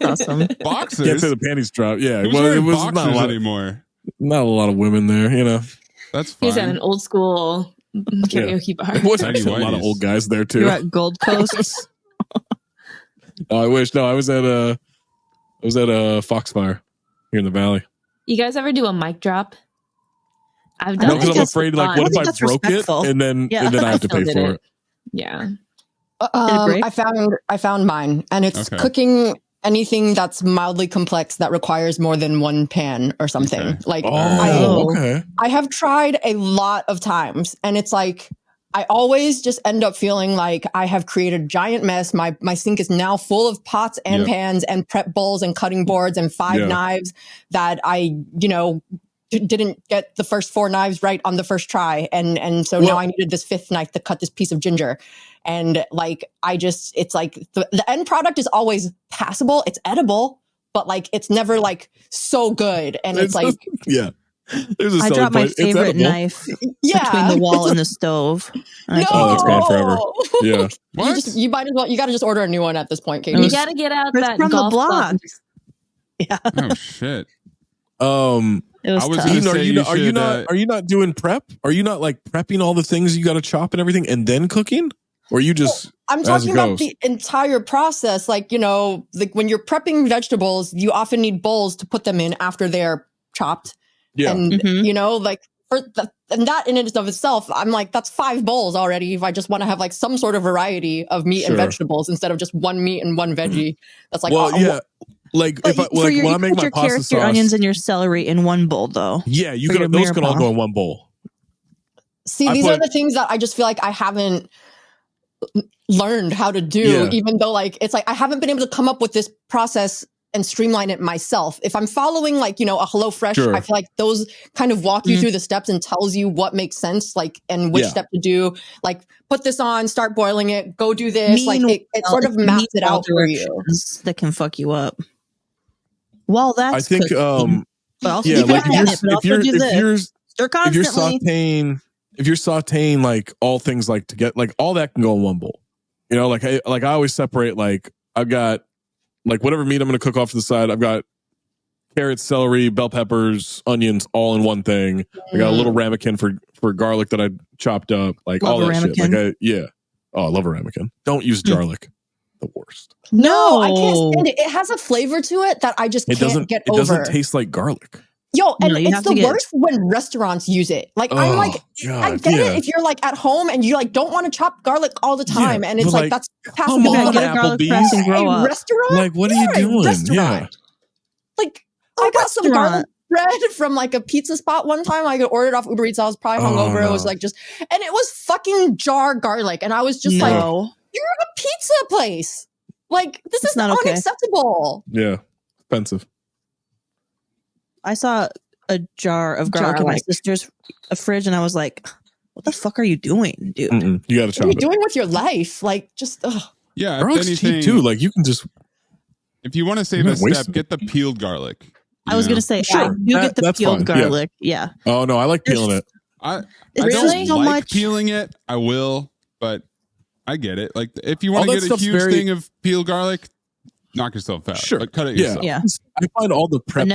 awesome. Boxers? Can't say the panties dropped. Yeah, it was not a lot anymore. Not a lot of women there, you know. That's fine. He's at an old school karaoke bar. There was actually a lot of old guys there too. You're at Gold Coast. Oh, I wish. No, I was at a Foxfire here in the Valley. You guys ever do a mic drop? I've done. No, because I'm afraid, like, what if I broke respectful. it and then I have to pay for it? Yeah. I found mine, and it's cooking anything that's mildly complex that requires more than one pan or something. Okay. Like, I have tried a lot of times, and it's like I always just end up feeling like I have created a giant mess. My sink is now full of pots and pans and prep bowls and cutting boards and 5 knives that I, didn't get the first 4 knives right on the first try. And so now I needed this 5th knife to cut this piece of ginger. And like, it's like the end product is always passable. It's edible, but like, it's never like so good. And it's like, I dropped my favorite knife between the wall and the stove. Oh, that's gone forever. Yeah. You might as well, you got to just order a new one at this point, Katie. You got to get out that from golf the block. Yeah. Oh shit. It was tough. Eden, are you not doing prep? Are you not like prepping all the things you got to chop and everything and then cooking? Or you just I'm talking about the entire process. Like, like when you're prepping vegetables, you often need bowls to put them in after they're chopped. Yeah. And, like and that in and of itself, I'm like, that's 5 bowls already. If I just want to have like some sort of variety of meat and vegetables instead of just one meat and one veggie. That's like, Like if when I make my pasta sauce, your onions and your celery in one bowl, though. Yeah, those can all go in one bowl. See, these are the things that I just feel like I haven't learned how to do, even though like it's like I haven't been able to come up with this process and streamline it myself. If I'm following like, a HelloFresh, I feel like those kind of walk you through the steps and tells you what makes sense, like, and which step to do. Like, put this on, start boiling it, go do this. Like, it sort of maps it out for you. That can fuck you up. Well, that's I think, but also like if you're sauteing like all things like to get like all that can go in one bowl. Like I always separate, like I've got like whatever meat I'm going to cook off to the side. I've got carrots, celery, bell peppers, onions, all in one thing. I got a little ramekin for garlic that I chopped up, like all that shit. Like I love a ramekin. Don't use garlic. The worst. No, I can't stand it. It has a flavor to it that I just can't get over. It doesn't taste like garlic. Yo, and it's the worst when restaurants use it. Like, I'm like, God, I get it if you're like at home and you like don't want to chop garlic all the time, and it's like that's passable. Get a garlic press and grow up. Restaurant? Like, what are you doing? Yeah. Like, I got some garlic bread from like a pizza spot one time. I ordered off Uber Eats. I was probably hungover. It was like and it was fucking jar garlic, and I was just like, you're a pizza place. Like, this is not unacceptable. Yeah, expensive. I saw a jar of garlic in my sister's fridge, and I was like, what the fuck are you doing, dude? You gotta chop it. What are you doing with your life? Like, just yeah, garlic's cheap too. Like, you can just, if you want to save a step, get the peeled garlic. I was gonna say, I do get the peeled garlic. Yeah. Oh no, I like peeling it. I don't like peeling it. I will, but I get it. Like, if you want to get a huge thing of peeled garlic, knock yourself out. Sure, but cut it yourself. Yeah. I find all the prep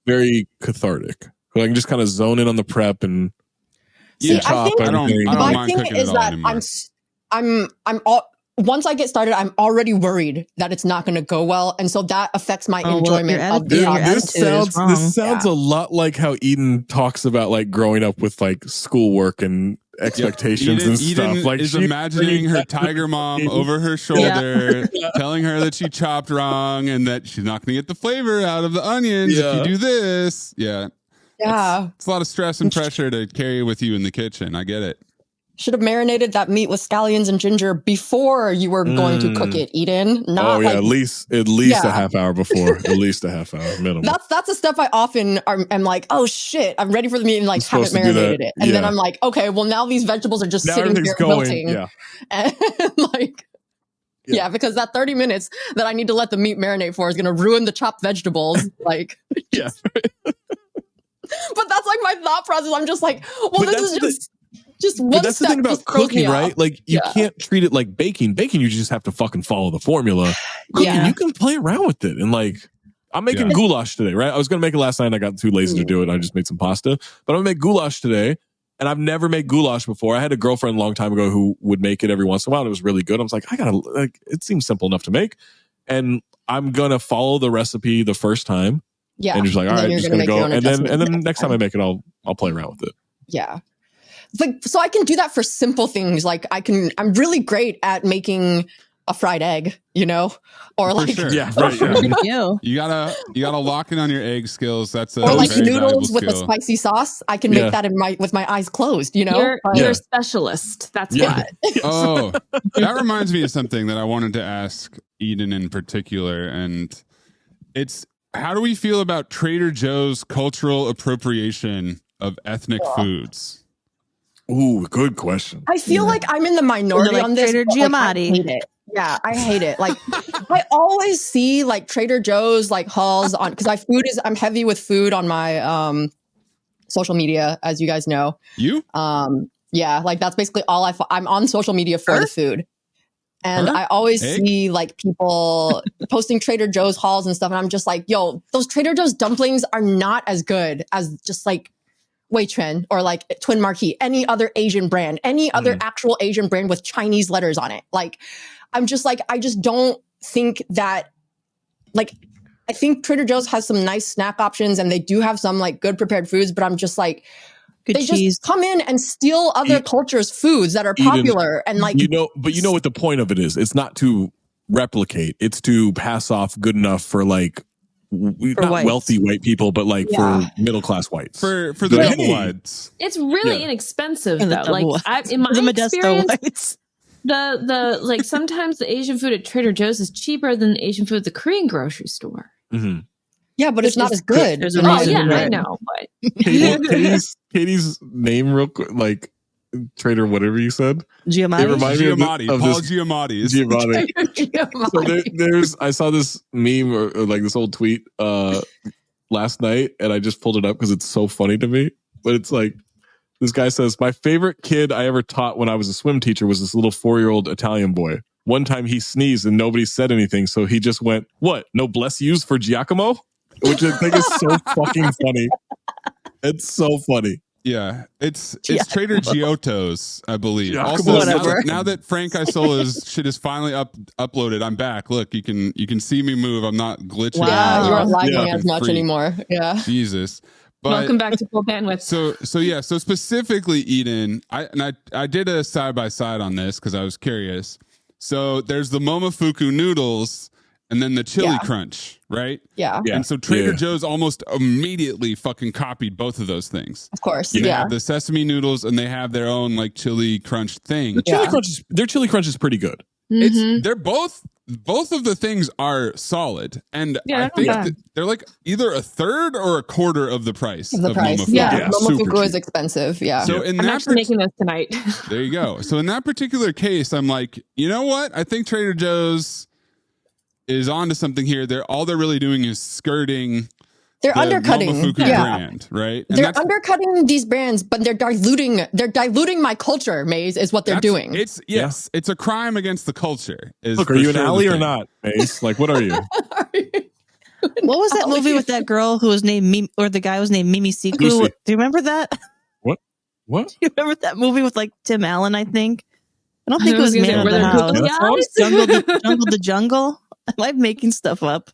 very cathartic. I can just kind of zone in on the prep and chop. I don't my mind thing cooking is it all that anymore. I'm once I get started, I'm already worried that it's not going to go well, and so that affects my enjoyment of the process. This sounds a lot like how Eden talks about like growing up with like schoolwork and expectations and stuff. Eden Like, is imagining her tiger mom over her shoulder, telling her that she chopped wrong and that she's not going to get the flavor out of the onions if you do this. Yeah. Yeah. It's a lot of stress and pressure to carry with you in the kitchen. I get it. Should have marinated that meat with scallions and ginger before you were going to cook it, Eden. Not at least a half hour before. At least a half hour minimum. That's a step I often am like, oh shit, I'm ready for the meat and like haven't marinated it. And then I'm like, okay, well now these vegetables are just sitting here wilting. Yeah. And like because that 30 minutes that I need to let the meat marinate for is going to ruin the chopped vegetables. Like, yeah. But that's like my thought process. I'm just like, well, this is just one that's step. The thing about cooking, right? Like you can't treat it like baking. Baking, you just have to fucking follow the formula. Cooking, you can play around with it. And like, I'm making goulash today, right? I was going to make it last night and I got too lazy to do it. I just made some pasta. But I'm going to make goulash today. And I've never made goulash before. I had a girlfriend a long time ago who would make it every once in a while. And it was really good. I was like, it seems simple enough to make. And I'm going to follow the recipe the first time. Yeah. And just like, all right, just going to go. And then next time I make it, I'll play around with it. Yeah. Like, so I can do that for simple things. Like I'm really great at making a fried egg, or like, sure. Yeah. You gotta lock in on your egg skills. That's or like noodles with a spicy sauce. I can make that with my eyes closed, You're a specialist. That's what. Oh, that reminds me of something that I wanted to ask Eden in particular. And it's, how do we feel about Trader Joe's cultural appropriation of ethnic foods? Ooh, good question. I feel like I'm in the minority on this. Trader Giamatti. I hate it. Yeah, I hate it. Like, I always see like Trader Joe's like hauls on, because I'm heavy with food on my social media, as you guys know. You? Yeah, like that's basically all I'm on social media for the food. And I always see like people posting Trader Joe's hauls and stuff. And I'm just like, yo, those Trader Joe's dumplings are not as good as just like Wei Chuan or like Twin Marquis, any other Asian brand, any other actual Asian brand with Chinese letters on it. Like, I'm just like, I just don't think that, like, I think Trader Joe's has some nice snack options and they do have some like good prepared foods, but I'm just like, good they cheese. Just come in and steal other cultures' foods that are popular and like, but you know what the point of it is? It's not to replicate, it's to pass off good enough for like, not whites. Wealthy white people, but like for middle class whites, for the double wides. It's really inexpensive though. Like in my experience, the like sometimes the Asian food at Trader Joe's is cheaper than the Asian food at the Korean grocery store. Mm-hmm. Yeah, but it's not as good. There's a reason I know. But Katie's name, real quick, like Trader, whatever you said, Giamatti. Paul Giamatti. So I saw this meme or like this old tweet last night, and I just pulled it up because it's so funny to me. But it's like this guy says, "My favorite kid I ever taught when I was a swim teacher was this little 4-year-old Italian boy. One time he sneezed and nobody said anything, so he just went, 'What? No bless yous for Giacomo?' Which I think is so fucking funny. It's so funny." Yeah, it's Trader Giotto's, I believe. Also, now that Frank Isola's shit is finally uploaded, I'm back. Look, you can see me move. I'm not glitching. Wow, you aren't lagging as much anymore. Yeah, Jesus. But, welcome back to full bandwidth. So specifically, Eden, I did a side by side on this because I was curious. So there's the Momofuku noodles. And then the chili crunch, right? Yeah. And so Trader Joe's almost immediately fucking copied both of those things. Of course. They have the sesame noodles and they have their own like chili crunch thing. Their chili crunch is pretty good. Mm-hmm. They're both of the things are solid. And I think they're like either a third or a quarter of the price of Momofuku. Yeah. Momofuku is expensive. Yeah. So I'm actually making those tonight. There you go. So in that particular case, I'm like, you know what? I think Trader Joe's is onto something here. They're really doing is skirting. They're undercutting Momofuku brand, right? And they're undercutting these brands, but they're diluting my culture. Maze is what they're doing. It's a crime against the culture. Look, are you an ally or not, Maze? Like, what are you? What was that movie with that girl who was named or the guy was named Mimi Siku? Do you remember that? What? Do you remember that movie with like Tim Allen? I think. I don't think it was Man of the House. Jungle the Jungle. Am I making stuff up?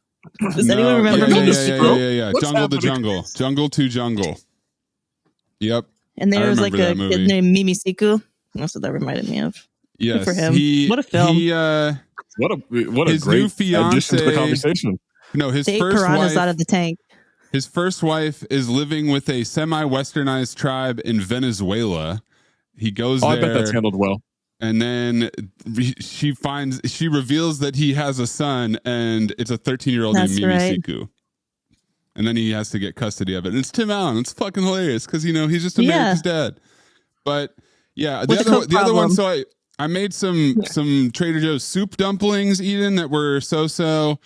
Does anyone remember Mimi Siku? Yeah. Jungle the Jungle. Jungle to Jungle. Yep. And there was like a kid named Mimi Siku. That's what that reminded me of. Yes. Good for him. What a film. What a great addition to the conversation. No, his Take first piranhas wife out of the tank. His first wife is living with a semi-westernized tribe in Venezuela. he goes there. I bet that's handled well. And then she reveals that he has a son, and it's a 13-year-old named Mimi Siku. And then he has to get custody of it. And it's Tim Allen. It's fucking hilarious because, he's just America's dad. But yeah, the other one, so I made some Trader Joe's soup dumplings, Eden, that were so-so.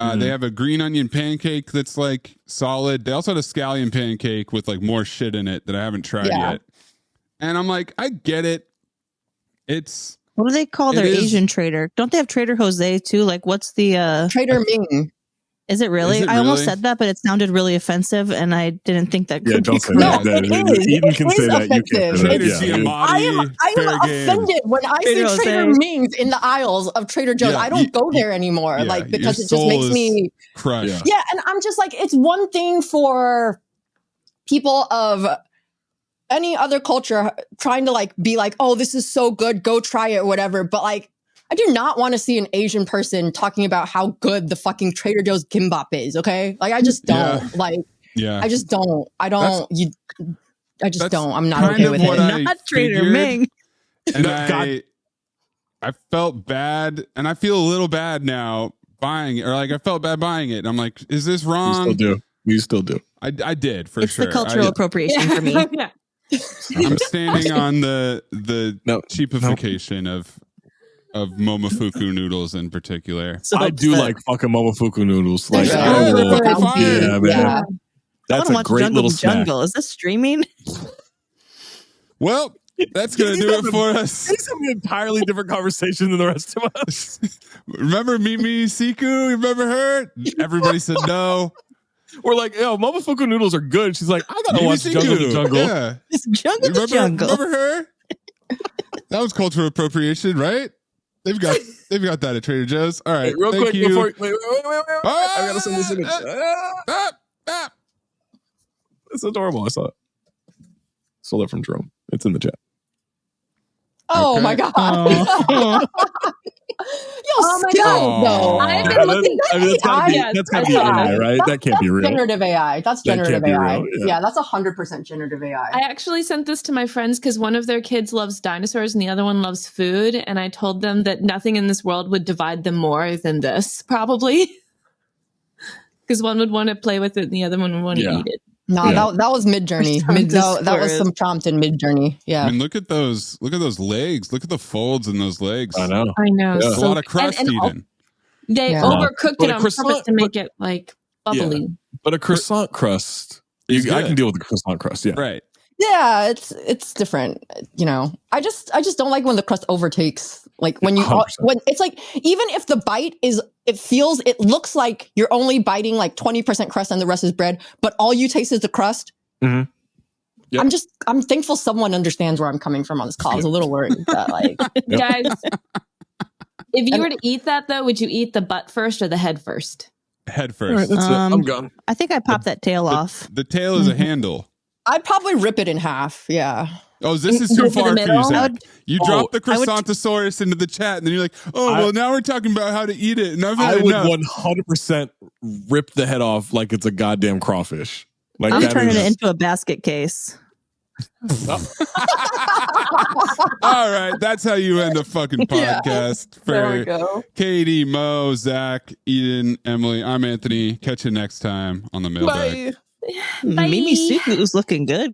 They have a green onion pancake that's like solid. They also had a scallion pancake with like more shit in it that I haven't tried yet. And I'm like, I get it. What do they call their Asian trader? Don't they have Trader Jose too? Like, what's the Trader Ming? Is it really? I almost said that, but it sounded really offensive, and I didn't think that. Yeah, don't say that. No, it is. Eden can say that. You can't say that. I am offended when I see Trader Ming's in the aisles of Trader Joe's. I don't go there anymore, because it just makes me crush. Yeah, and I'm just like, it's one thing for people of any other culture trying to like be like, oh, this is so good, go try it or whatever. But like, I do not want to see an Asian person talking about how good the fucking Trader Joe's kimbap is. Okay. Like, I just don't I just don't, I just don't, I'm not okay with it. Not Trader Ming. And I felt bad, and I feel a little bad now buying it, or like I felt bad buying it. And I'm like, is this wrong? You still do. I did for sure. It's the cultural appropriation for me. I'm standing on the cheapification of Momofuku noodles in particular. So I do like fucking Momofuku noodles. Like, man. That's a great little snack. Is this streaming? Well, that's going to do it for us. It's an entirely different conversation than the rest of us. Remember Mimi Siku? Remember her? Everybody said no. We're like, Momofuku noodles are good. She's like, I gotta watch Jungle to Jungle. Yeah. It's Jungle to Jungle. Remember her? That was cultural appropriation, right? They've got that at Trader Joe's. All right, real quick you. before wait. I gotta send this image. It's adorable. I saw it. Stole it from Jerome. It's in the chat. Oh my god! Though. I've been looking. That's gotta be AI, right? That can't be real. Generative AI. That's generative AI. Yeah, that's 100% generative AI. I actually sent this to my friends because one of their kids loves dinosaurs and the other one loves food, and I told them that nothing in this world would divide them more than this, probably, because one would want to play with it and the other one would want to eat it. No, that was Mid-Journey. That was some prompt in Mid-Journey. Yeah. I mean, look at those legs. Look at the folds in those legs. I know. Yeah. So, a lot of crust even. They overcooked it on purpose to make it like bubbly. Yeah. But a croissant crust, I can deal with the croissant crust. Yeah. Right. Yeah, it's different. I just don't like when the crust overtakes. Like when it's like, even if the bite it looks like you're only biting like 20% crust and the rest is bread, but all you taste is the crust. Mm-hmm. Yep. I'm thankful someone understands where I'm coming from on this call. I was a little worried that guys, if you were to eat that though, would you eat the butt first or the head first? Head first. Right, that's it. I'm gone. I think I popped that tail off. The tail is a handle. I'd probably rip it in half. Yeah. Oh, this is too far for you, Zach. You dropped the croissantosaurus into the chat, and then you're like, well, now we're talking about how to eat it. And I would 100% rip the head off like it's a goddamn crawfish. Like, I'm turning it into a basket case. All right, that's how you end the fucking podcast. There we go. Katie, Mo, Zach, Eden, Emily, I'm Anthony. Catch you next time on the Mailbag. Mimi Suku is looking good.